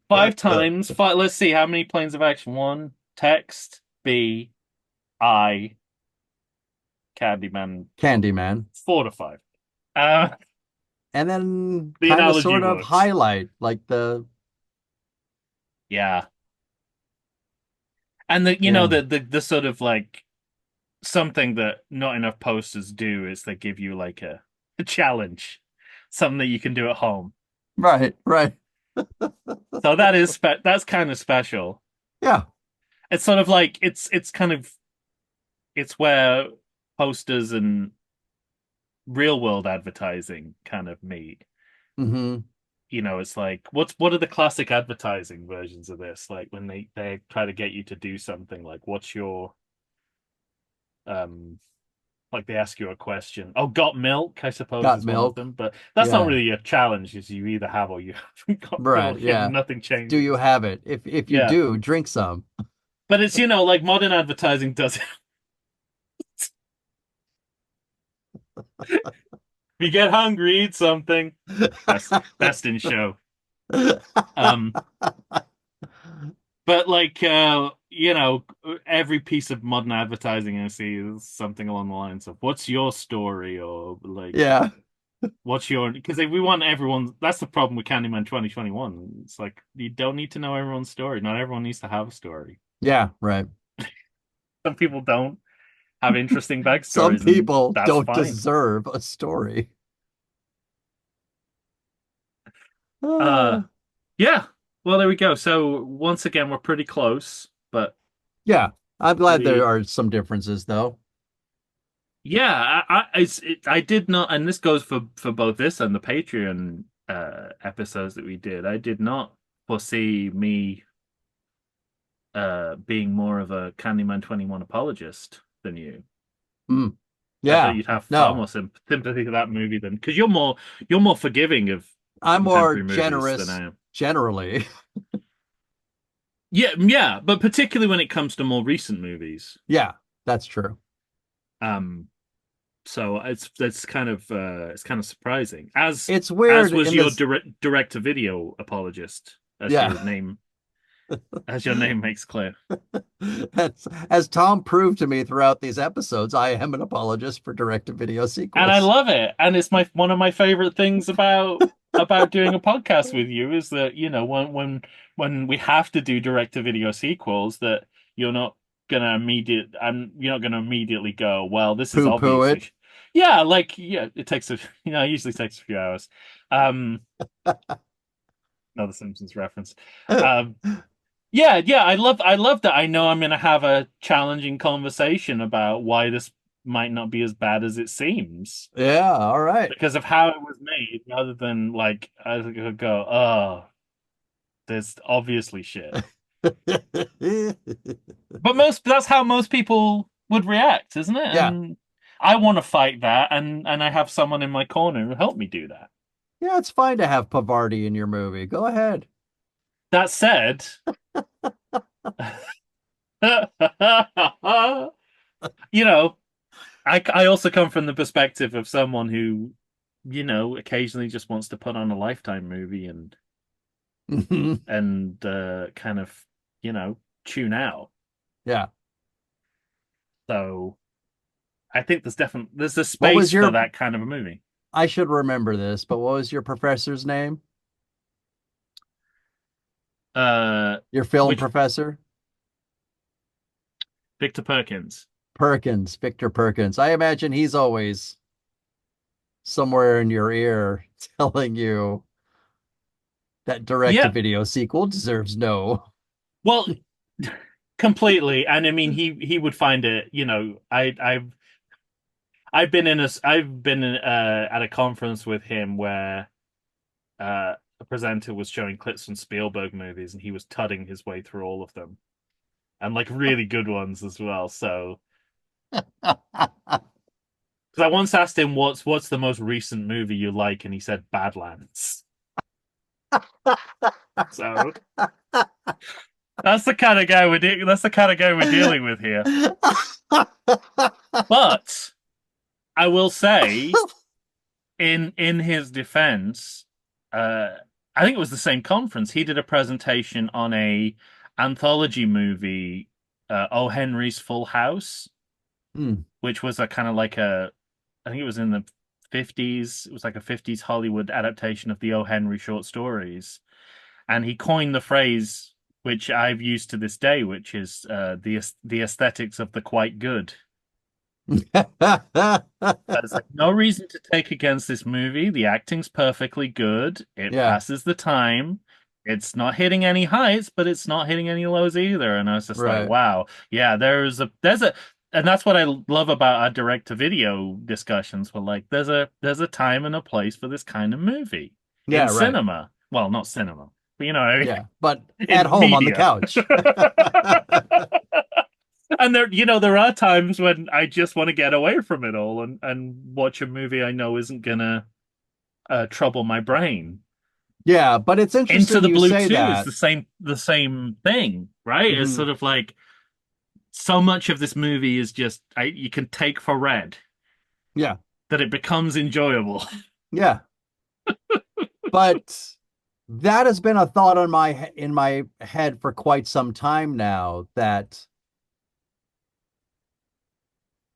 5 times. Five. Let's see how many planes of action. One, text. B, I, Candyman. Candyman. 4 to 5. Uh, And then the kind of analogy sort of works. highlight like the Yeah, and yeah. the sort of like something that not enough posters do is they give you like a challenge, something that you can do at home. Right, right. So that's kind of special. Yeah. It's sort of like it's kind of it's where posters and real world advertising kind of meet. Hmm. It's like what are the classic advertising versions of this? Like when they try to get you to do something like what's your um like they ask you a question. Oh, got milk, I suppose Got is one of milk. them, but that's not Yeah. really a challenge, is you either have or you haven't got Right, milk and yeah. nothing Do you changes. have it? If you Yeah. do, drink some. But it's like modern advertising does it. If you get hungry, eat something. Best in show. Um But like every piece of modern advertising I see is something along the lines of "What's your story?" or like Yeah. "What's your?" Because if we want everyone, that's the problem with Candyman 2021. It's like you don't need to know everyone's story. Not everyone needs to have a story. Yeah, right. Some people don't have interesting Some backstories, and people that's don't fine. deserve a story. Uh, Ah. yeah. Well, there we go. So once again, we're pretty close, but Yeah. I'm glad there the are some differences though. Yeah, I did not, and this goes for both this and the Patreon episodes that we did. I did not foresee me being more of a Candyman 21 apologist than you. Mm. I thought Yeah. you'd have far No. more sympathy for that movie than because you're more forgiving of I'm more contemporary movies than generous I am. generally. Yeah, yeah, but particularly when it comes to more recent movies. Yeah, that's true. Um, so it's kind of surprising. As It's weird as was in your this. direct to video apologist, Yeah. as your name makes clear. That's as Tom proved to me throughout these episodes, I am an apologist for direct-to-video And I sequels. love it. And it's my one of my favorite things about doing a podcast with you is that, when we have to do direct to video sequels that you're not you're not gonna immediately go, well, this is Poo-poo obviously it. yeah, like yeah, it usually takes a few hours. Um Another Simpsons reference. Um, yeah, yeah, I love that. I know I'm gonna have a challenging conversation about why this might not be as bad as it seems Yeah, all right. because of how it was made, rather than like I could go, oh, there's obviously shit. But most that's how most people would react, isn't it? Yeah. And I want to fight that, and I have someone in my corner who help me do that. Yeah, it's fine to have Pavardi in your movie. Go ahead. That said, you know, I also come from the perspective of someone who, occasionally just wants to put on a Lifetime movie and kind of, you know, tune out. Yeah. So I think there's a What space was for your, that kind of a movie. I should remember this, but what was your professor's name? Uh, Your film which professor? Victor Perkins? Perkins, Victor Perkins. I imagine he's always somewhere in your ear telling you that Yeah. direct-to-video sequel deserves no. Well, completely. And I mean, he would find it. I've been at a conference with him where a presenter was showing clips from Spielberg movies, and he was tudding his way through all of them, and like really good ones as well. So, because I once asked him what's the most recent movie you like, and he said Badlands. So that's the kind of guy we're dealing with here. But I will say, in his defense, uh, I think it was the same conference. He did a presentation on a anthology movie, O. Henry's Full House, Hmm. which was a kind of like a, I think it was in the 50s. It was like a 50s Hollywood adaptation of the O. Henry short stories. And he coined the phrase, which I've used to this day, which is the aesthetics of the quite good. There's like no reason to take against this movie. The acting's perfectly good. It Yeah, passes the time. It's not hitting any heights, but it's not hitting any lows either. And I was just like, right. wow, yeah, and that's what I love about our direct to video discussions. We're like, there's a time and a place for this kind of movie in Yeah, right. cinema. Well, not cinema, but Yeah, but at in home on the media. couch. And there are times when I just want to get away from it all and watch a movie I know isn't gonna trouble my brain. Yeah, but it's Into interesting the you Blue say 2 is that. the same thing, right? It's Hmm. sort of like so much of this movie is just you can take for read Yeah, that it becomes enjoyable. yeah. But that has been a thought on in my head for quite some time now that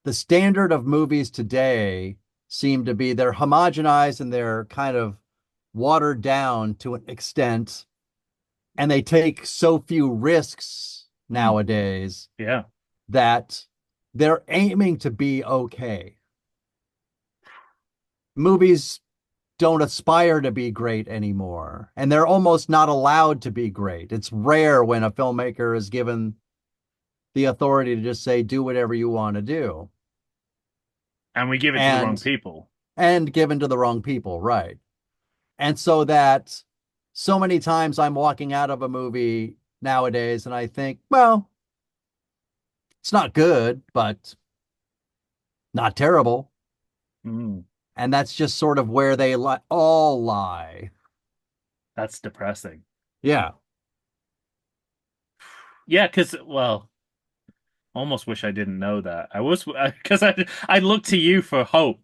the standard of movies today seem to be they're homogenized and they're kind of watered down to an extent, and they take so few risks Mm, nowadays yeah. that they're aiming to be okay. Movies don't aspire to be great anymore, and they're almost not allowed to be great. It's rare when a filmmaker is given the authority to just say, do whatever you want to do. And we give it to the wrong And people. given to the wrong people, right? And so that so many times I'm walking out of a movie nowadays and I think, well, it's not good, but not terrible. Mm, And that's just sort of where they all lie. that's depressing. Yeah. Yeah, because well, almost wish I didn't know that. I was because I look to you for hope.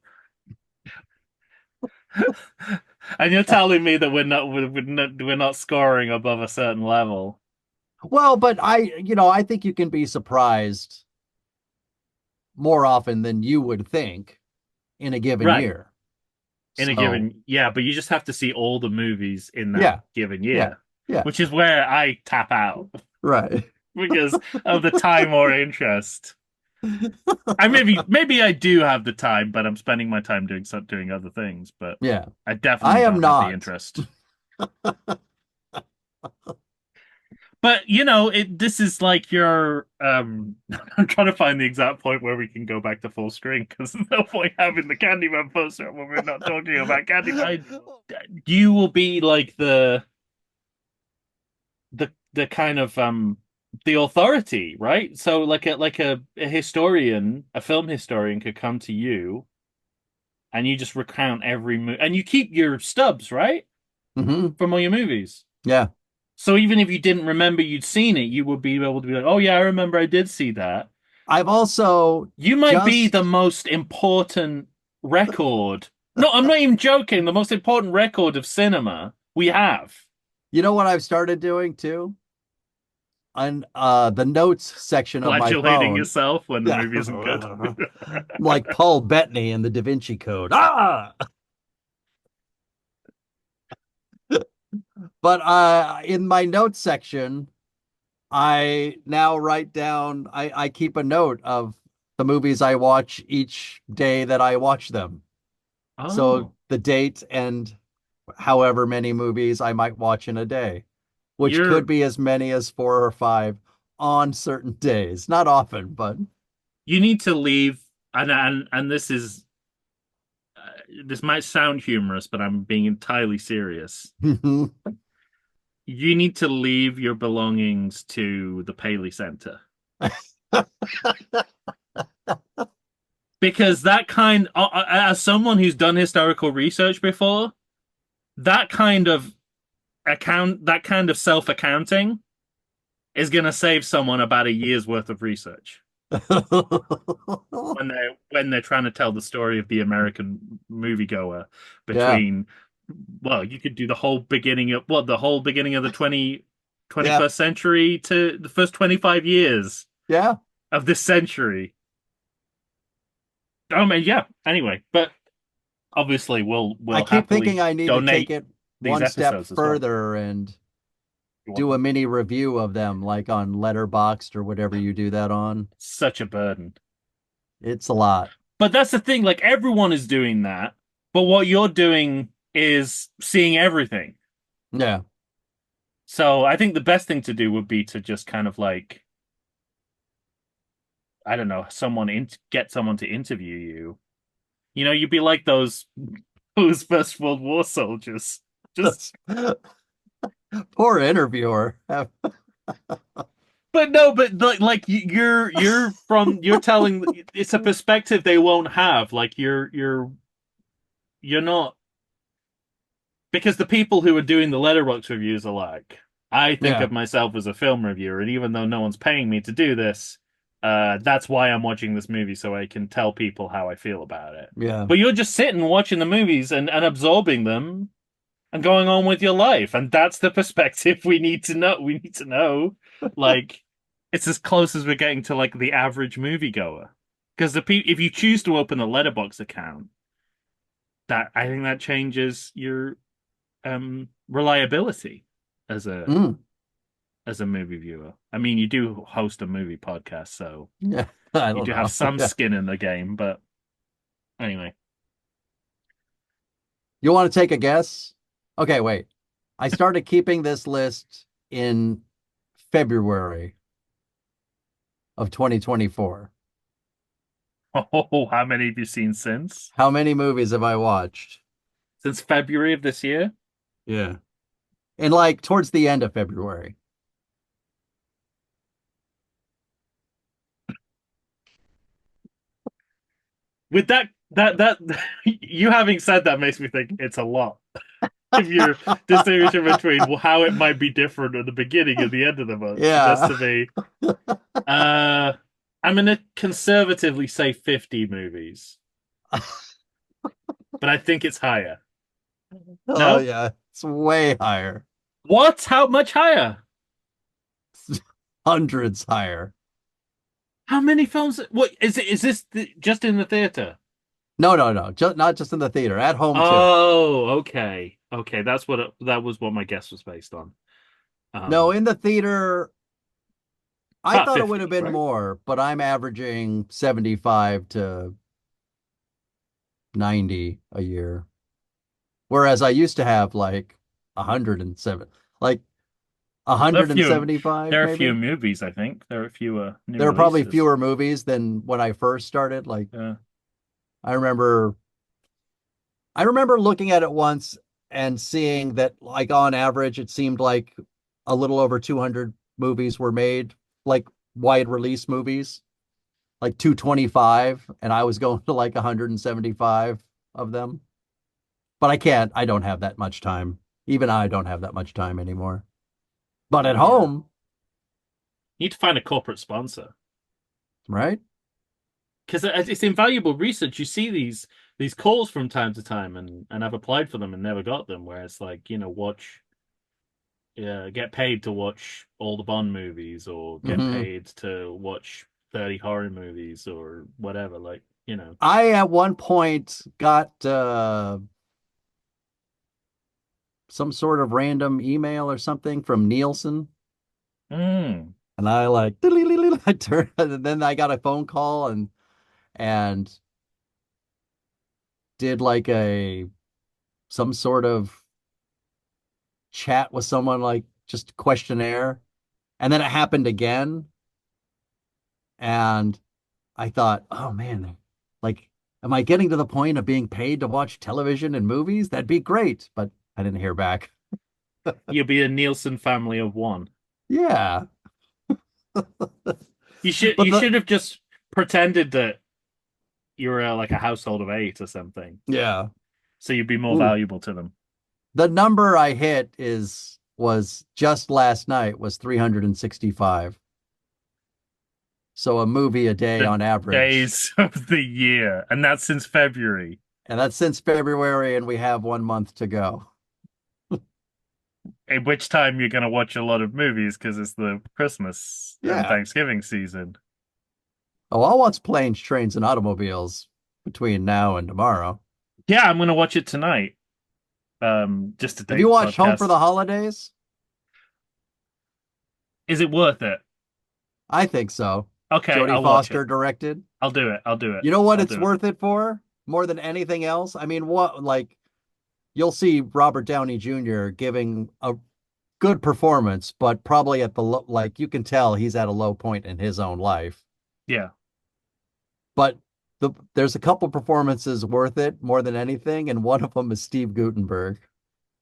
And you're telling me that we're not scoring above a certain level. Well, but I think you can be surprised more often than you would think in a given Right. year. In a So, given, yeah, but you just have to see all the movies in that yeah, given yeah, year, yeah, which is where I tap out right. because of the time or interest. I maybe I do have the time, but I'm spending my time doing other things, but Yeah. I I definitely am don't have the not. interest. But you know, this is like your I'm trying to find the exact point where we can go back to full screen because there's no point having the Candyman poster when we're not talking about Candyman. You will be like the kind of the authority, right? So like a historian, a film historian could come to you and you just recount every movie and you keep your stubs, right? Hmm. From all your movies. Yeah. So even if you didn't remember you'd seen it, you would be able to be like, "Oh yeah, I remember I did see that." I've also You might be the just, most important record. No, I'm not even joking. The most important record of cinema we have. you know what I've started doing too? On the notes section of my Flagellating phone. yourself when the Yeah. movie isn't good. Like Paul Bettany in the Da Vinci Code. Ah! But in my notes section, I now write down, I keep a note of the movies I watch each day that I watch them. So Oh, the date and however many movies I might watch in a day, which could you're be as many as 4 or 5 on certain days. Not often, but you need to leave and this might sound humorous, but I'm being entirely serious. You need to leave your belongings to the Paley Center because as someone who's done historical research before, that kind of that kind of self accounting is going to save someone about a year's worth of research when they're trying to tell the story of the American moviegoer Yeah, between well, you could do the whole beginning of the twenty yeah, first century to the first 25 years yeah. of this century. Oh man, yeah. Anyway, but obviously I we'll keep thinking happily I need to take donate it these one step episodes as well. further and You want do a them? mini review of them, like on Letterboxd or whatever you do that on. Such a burden. It's a lot. But that's the thing, like everyone is doing that, but what you're doing is seeing everything. Yeah, So I think the best thing to do would be to just kind of like, I don't know, get someone to interview you. You know, you'd be like those First World War soldiers. Just that's poor interviewer. but no, but like you're telling it's a perspective they won't have. Like you're not because the people who are doing the letterbox reviews are like, I think Yeah, of myself as a film reviewer, and even though no one's paying me to do this, that's why I'm watching this movie so I can tell people how I feel about it. yeah, But you're just sitting watching the movies and absorbing them and going on with your life, and that's the perspective we need to know. We need to know, like, it's as close as we're getting to like the average moviegoer. Because if you choose to open a letterbox account, that I think that changes your reliability as mm, a movie viewer. I mean, you do host a movie podcast, so yeah. I you don't do have know. some Yeah. skin in the game. But anyway, You want to take a guess? Okay, wait. I started keeping this list in February of 2024. oh, how many have you seen since How many movies have I watched? February of this year? Yeah. And like towards the end of February. With that you having said that makes me think it's a lot. If you're distinguishing between how it might be different at the beginning and the end of the month, just Yeah. to be, uh, I'm gonna conservatively say 50 movies, but I think it's higher. Oh No? yeah. It's way higher. What? How much higher? Hundreds higher. How many films? What is it? Is this just in the theater? No, no, no. Just not just in the theater, at home too. Oh, okay, okay. That was what my guess was based on. No, Um, in the theater, I about thought it would have 50, been right? more, but I'm averaging 75 to 90 a year. Whereas I used to have like 107. Like There are few, 175 there are few maybe. movies, I think. There are fewer new There are probably releases. fewer movies than when I first started. Like Uh, I remember I remember looking at it once and seeing that like on average it seemed like a little over 200 movies were made, like wide release movies, like 225, and I was going to like 175 of them. But I don't have that much time. Even I don't have that much time anymore. But at yeah. home, Need to find a corporate sponsor. right? Because it's invaluable research. You see these calls from time to time, and I've applied for them and never got them. Where it's like, watch, get paid to watch all the Bond movies, or get Hmm. paid to watch 30 horror movies, or whatever. I at one point got some sort of random email or something from Nielsen. Mm. And I like I turned, and then I got a phone call and did like a some sort of chat with someone, like just questionnaire. And then it happened again. And I thought, oh man, like, am I getting to the point of being paid to watch television and movies? That'd be great. But I didn't hear back. You'll be a Nielsen family of one. Yeah. You should But you the should have just pretended that you were like a household of eight or something, yeah. so you'd be more Ooh. valuable to them. The number I hit is was just last night was 365. So a movie a day The on average. days of the year, and that's since February. And that's since February, and we have 1 month to go. At which time you're going to watch a lot of movies because it's the Christmas and Yeah. Thanksgiving season. Oh, I'll watch Planes, Trains, and Automobiles between now and tomorrow. Yeah, I'm going to watch it tonight. Just to Have you date the watched Home for podcast. the Holidays? Is it worth it? I think so. Okay, Jodie I'll watch it. Foster directed. I'll do it. I'll do it. You know what I'll it's do it. worth it for? More than anything else? I mean, what like you'll see Robert Downey Jr. giving a good performance, but probably at the like you can tell he's at a low point in his own life. Yeah. But there's a couple performances worth it more than anything, and one of them is Steve Guttenberg.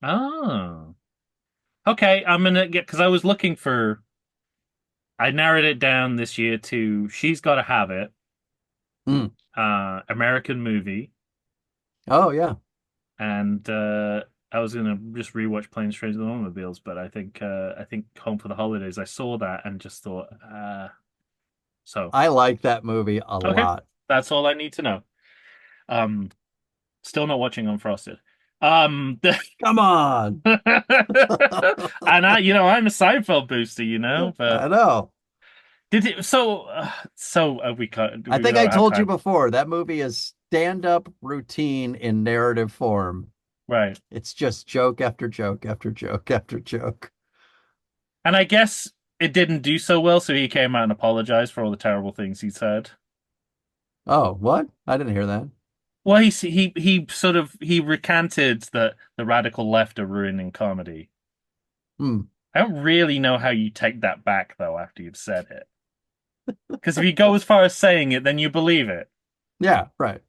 Oh. Okay, I'm gonna get because I was looking for. I narrowed it down this year to She's Gotta Have It, Mm. American movie, Oh yeah. and I was gonna just rewatch Planes, Trains, and Automobiles, but I think Home for the Holidays. I saw that and just thought, so I like that movie a okay, lot. that's all I need to know. Um, Still not watching Unfrosted. Um, Come on. and I'm a Seinfeld booster, but I know. did it? So we got I we think don't I have told you time, before that movie is stand-up routine in narrative form. right? It's just joke after joke after joke after joke. And I guess it didn't do so well, so he came out and apologized for all the terrible things he said. Oh, what? I didn't hear that. Well, he sort of he recanted that the radical left are ruining comedy. Hmm. I don't really know how you take that back though after you've said it. Because if you go as far as saying it, then you believe it. Yeah, right.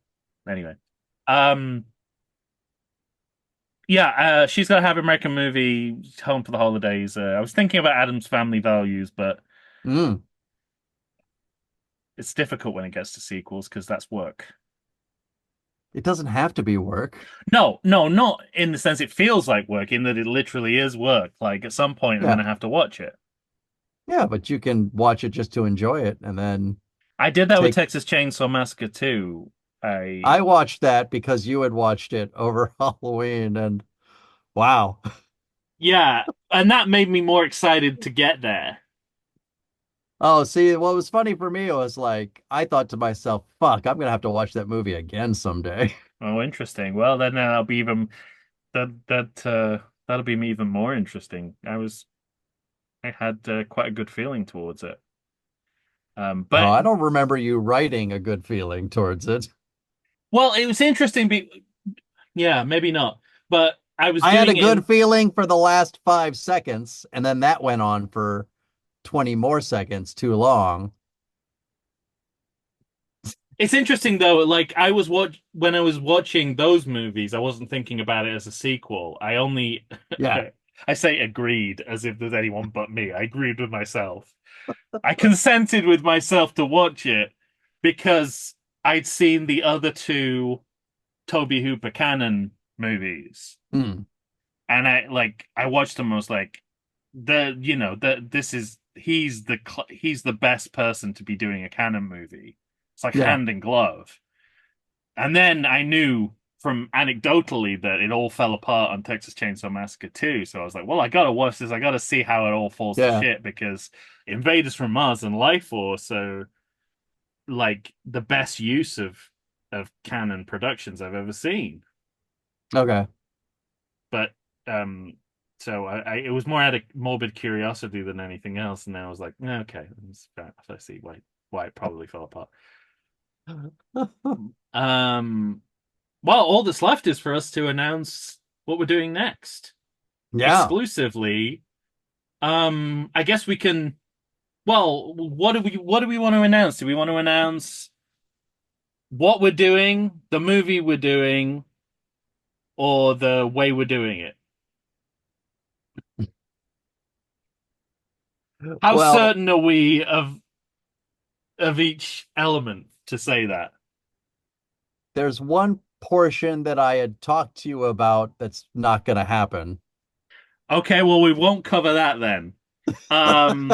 Anyway, um, yeah, she's got to have American movie Home for the Holidays. I was thinking about Adam's Family Values, but Mm. it's difficult when it gets to sequels because that's work. It doesn't have to be work. No, no, not in the sense it feels like work, in that it literally is work. Like at some point, I'm Yeah. gonna have to watch it. Yeah, but you can watch it just to enjoy it and then I did that with take Texas Chainsaw Massacre too. I I watched that because you had watched it over Halloween and wow. Yeah, and that made me more excited to get there. Oh, see, what was funny for me was like I thought to myself, fuck, I'm gonna have to watch that movie again someday. Oh, interesting. Well, then I'll be even that'll be even more interesting. I had quite a good feeling towards it. Oh, But I don't remember you writing a good feeling towards it. well, it was interesting. Yeah, maybe not. But I was I had a doing it good in. feeling for the last 5 seconds, and then that went on for 20 more seconds too long. It's interesting though. Like I was watch when I was watching those movies, I wasn't thinking about it as a sequel. I only, Yeah. I say agreed as if there's anyone but me. I agreed with myself. I consented with myself to watch it because I'd seen the other two Toby Hooper canon movies, Hmm. and I watched them. I was like, this is he's the best person to be doing a canon movie. It's like Yeah. hand in glove. And then I knew from anecdotally that it all fell apart on Texas Chainsaw Massacre 2. So I was like, well, I gotta watch this. I gotta see how it all falls to Yeah. shit because Invaders from Mars and Life Force are like the best use of canon productions I've ever seen. Okay. But um so it was more out of morbid curiosity than anything else. And then I was like, okay, I see why it probably fell apart. Um Well, all that's left is for us to announce what we're doing next Yeah. exclusively. I guess we can. Well, what do we want to announce? Do we want to announce what we're doing, the movie we're doing, or the way we're doing it? How Well, certain are we of each element to say that? there's one portion that I had talked to you about that's not going to happen. Okay, well, we won't cover that then. Um,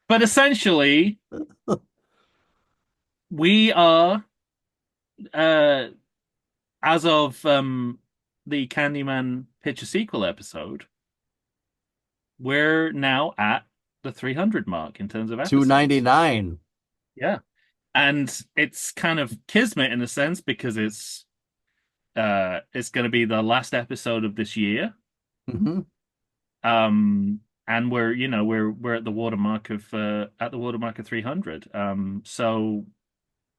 but essentially, we are uh as of the Candyman picture sequel episode, we're now at the 300 mark in terms of episodes. 299. Yeah. And it's kind of kismet in a sense because it's going to be the last episode of this year. Hmm. And we're at the watermark of 300. So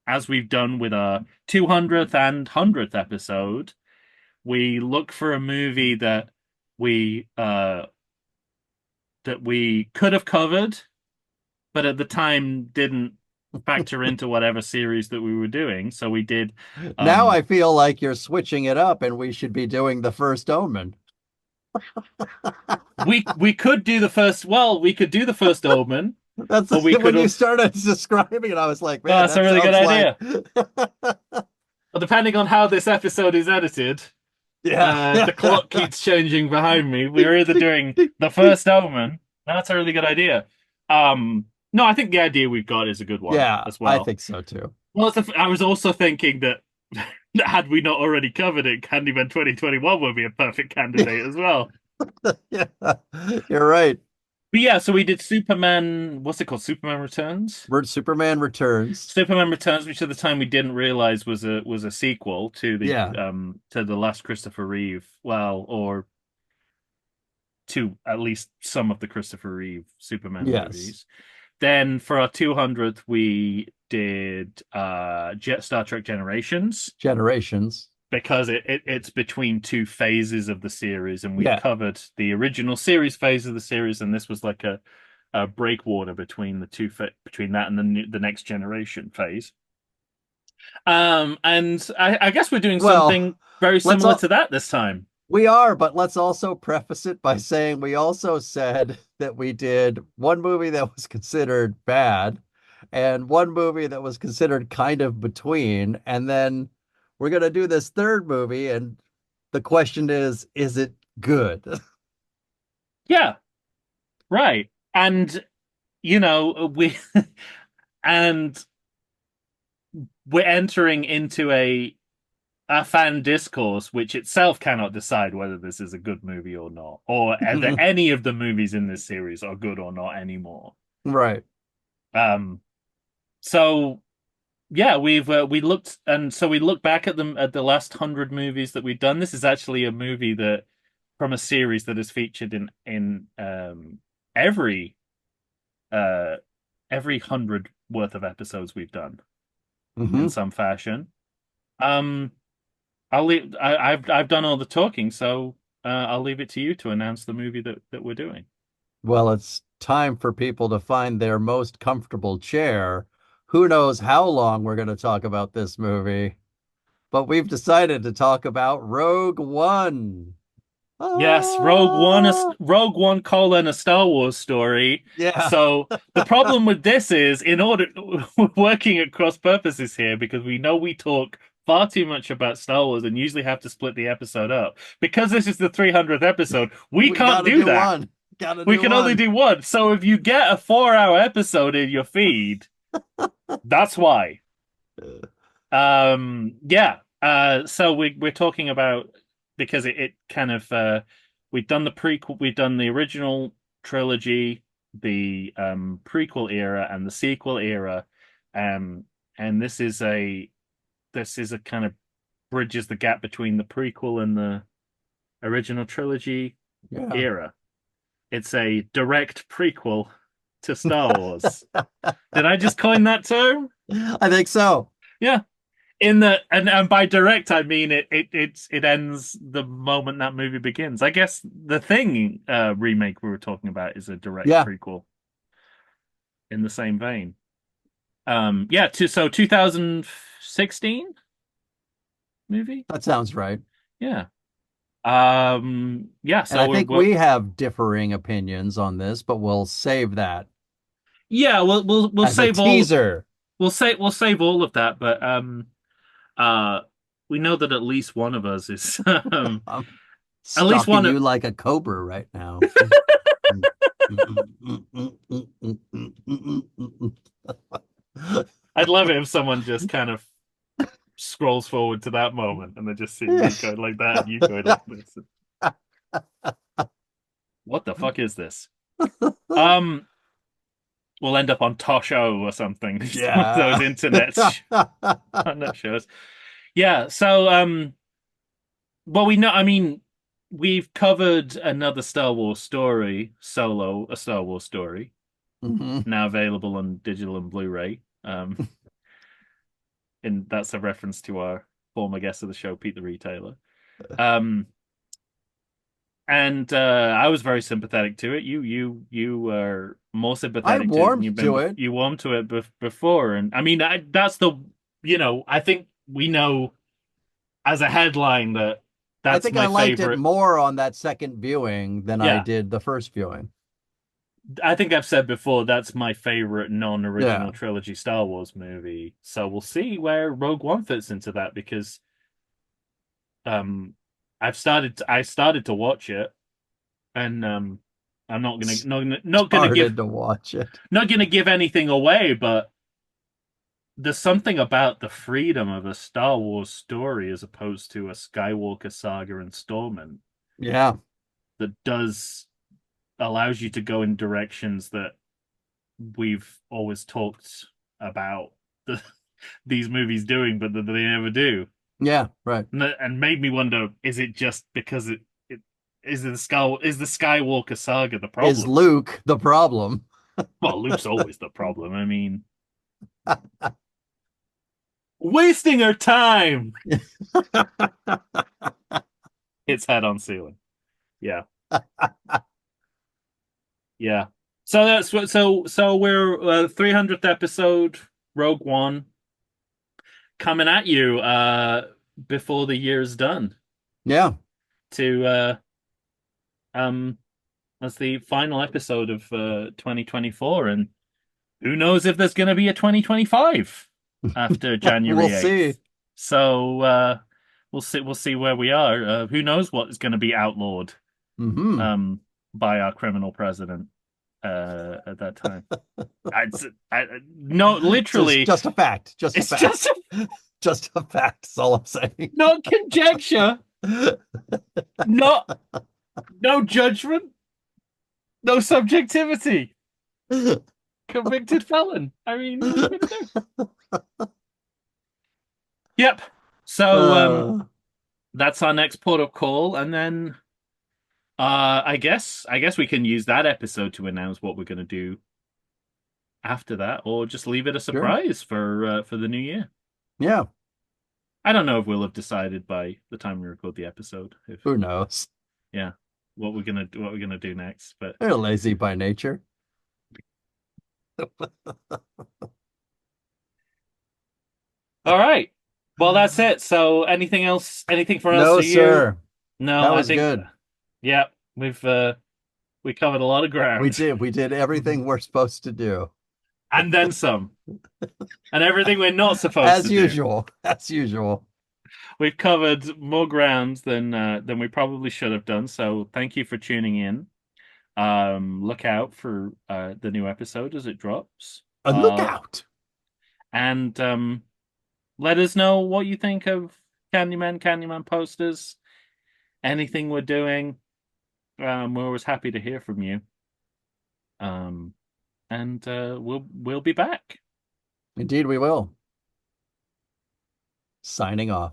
as we've done with our 200th and 100th episode, we look for a movie we uh that we could have covered, but at the time didn't factor into whatever series that we were doing. So we did. Now Um, I feel like you're switching it up and we should be doing the first Omen. we could do the first. Well, we could do the first Omen, That's but we could when you also. started describing it, I was like, Oh, man, that's a that really good sounds like idea. But depending on how this episode is edited, yeah. the clock keeps changing behind me. We're either doing the first Omen. That's a really good idea. No, I think the idea we've got is a good one Yeah, as I well. think so too. Well, I was also thinking that had we not already covered it, Candyman 2021 would be a perfect candidate as well. Yeah, you're right. But yeah, so we did Superman. What's it called? Superman Returns. Superman Returns. Superman Returns, which at the time we didn't realize was a sequel Yeah. to the last Christopher Reeve. Well, or to at least some of the Christopher Reeve Superman Yes. movies. Then for our 200th, we did Jet Star Trek Generations Generations. because it's between two phases of the series, and we've Yeah. covered the original series phase of the series, and this was like a breakwater between between that and the next generation phase. And I guess we're doing Well, something very let's similar all to that this time. we are, but let's also preface it by saying we also said that we did one movie that was considered bad and one movie that was considered kind of between, and then we're gonna do this third movie, and the question is it good? Yeah, right. And we and we're entering into a fan discourse which itself cannot decide whether this is a good movie or not, or that any of the movies in this series are good or not anymore. Right. Um, so yeah, we looked, and so we look back at them at the last 100 movies that we've done. This is actually a movie that from a series that is featured in every uh every 100 worth of episodes we've done in Hmm. some fashion. Um, I've done all the talking, so I'll leave it to you to announce the movie that we're doing. Well, it's time for people to find their most comfortable chair. Who knows how long we're going to talk about this movie, but we've decided to talk about Rogue One. Yes, Ah, Rogue One colon a Star Wars story. yeah. So the problem with this is, in order we're working at cross purposes here because we know we talk far too much about Star Wars and usually have to split the episode up. Because this is the 300th episode, we We can't gotta do do that. one. Gotta We do can only one. do one. So if you get a 4 hour episode in your feed, that's why. Yeah. So we're talking about because it kind of we've done the prequel, we've done the original trilogy, the prequel era, and the sequel era, um, and this is a kind of bridges the gap between the prequel and the original trilogy Yeah. era. It's a direct prequel to Star Wars. Did I just coin that term? I think so. Yeah. In the and by direct I mean it ends the moment that movie begins. I guess the Thing remake we were talking about is a direct Yeah, prequel in the same vein. Yeah, to so 2016 movie. that sounds right. Yeah. Yeah, And so I we're, think we're we have differing opinions on this, but we'll save that yeah, we'll as a save all teaser. we'll save all of that, but uh we know that at least one of us is I'm at least stalking one you of like a cobra right now. I'd love it if someone just kind of scrolls forward to that moment and they just see me going like that and you going like this. What the fuck is this? Um, we'll end up on Tosho or something. One of those Yeah. internet shows. Yeah. So, well, we know. I mean, we've covered another Star Wars story, Solo, a Star Wars story, Mhm. now available on digital and Blu-ray. And that's a reference to our former guest of the show, Pete the Retailer. Um, and I was very sympathetic to it. You were more I sympathetic to it than warmed you've been. to it. You warmed to it before, and I mean that's I think we know as a headline that I that's think I my liked it favorite. more on that second viewing than I Yeah, did the first viewing. I think I've said before that's my favorite Yeah. non-original trilogy Star Wars movie. So we'll see where Rogue One fits into that because um I started to watch it and I'm Started to watch it. not gonna give anything away, but there's something about the freedom of a Star Wars story as opposed to a Skywalker saga installment Yeah. that does allows you to go in directions that we've always talked about these movies doing, but that they never do, Yeah, right. and made me wonder: is it just because it is the Skywalker saga the Is problem? Luke the problem? Well, Luke's always the problem. I mean, wasting our time. Hits head on ceiling. Yeah, yeah. So that's what. So we're 300th episode, Rogue One, coming at you before the year's done Yeah, to um that's the final episode of 2024, and who knows if there's going to be a 2025 after we'll January see. 8th. So we'll see where we are. Who knows what is going to be outlawed Hmm. um by our criminal president at that time. No, Just literally, just a fact. Just a it's just fact. Just a fact. That's all I'm saying. not conjecture, not no judgment, no subjectivity. Convicted felon. I mean, what are you gonna do? Yep. So uh, that's our next port of call, and then I guess we can use that episode to announce what we're gonna do after that, or just leave it a sure. surprise for the new year. Yeah. I don't know if we'll have decided by the time we record the episode if Who knows? yeah what we're gonna do next. But They're lazy by nature. all right, well that's it. So anything else? Anything for us No, or you? sir. No, That I was think good. yeah we covered a lot of We ground did. We did everything we're supposed to do. and then some, and everything we're not supposed As to do. usual. As usual. We've covered more ground than we probably should have done. So thank you for tuning in. Look out for the new episode as it drops. And look out. And let us know what you think of Candyman posters, anything we're doing. We're always happy to hear from you. Um, and we'll be back. Indeed, we will. Signing off.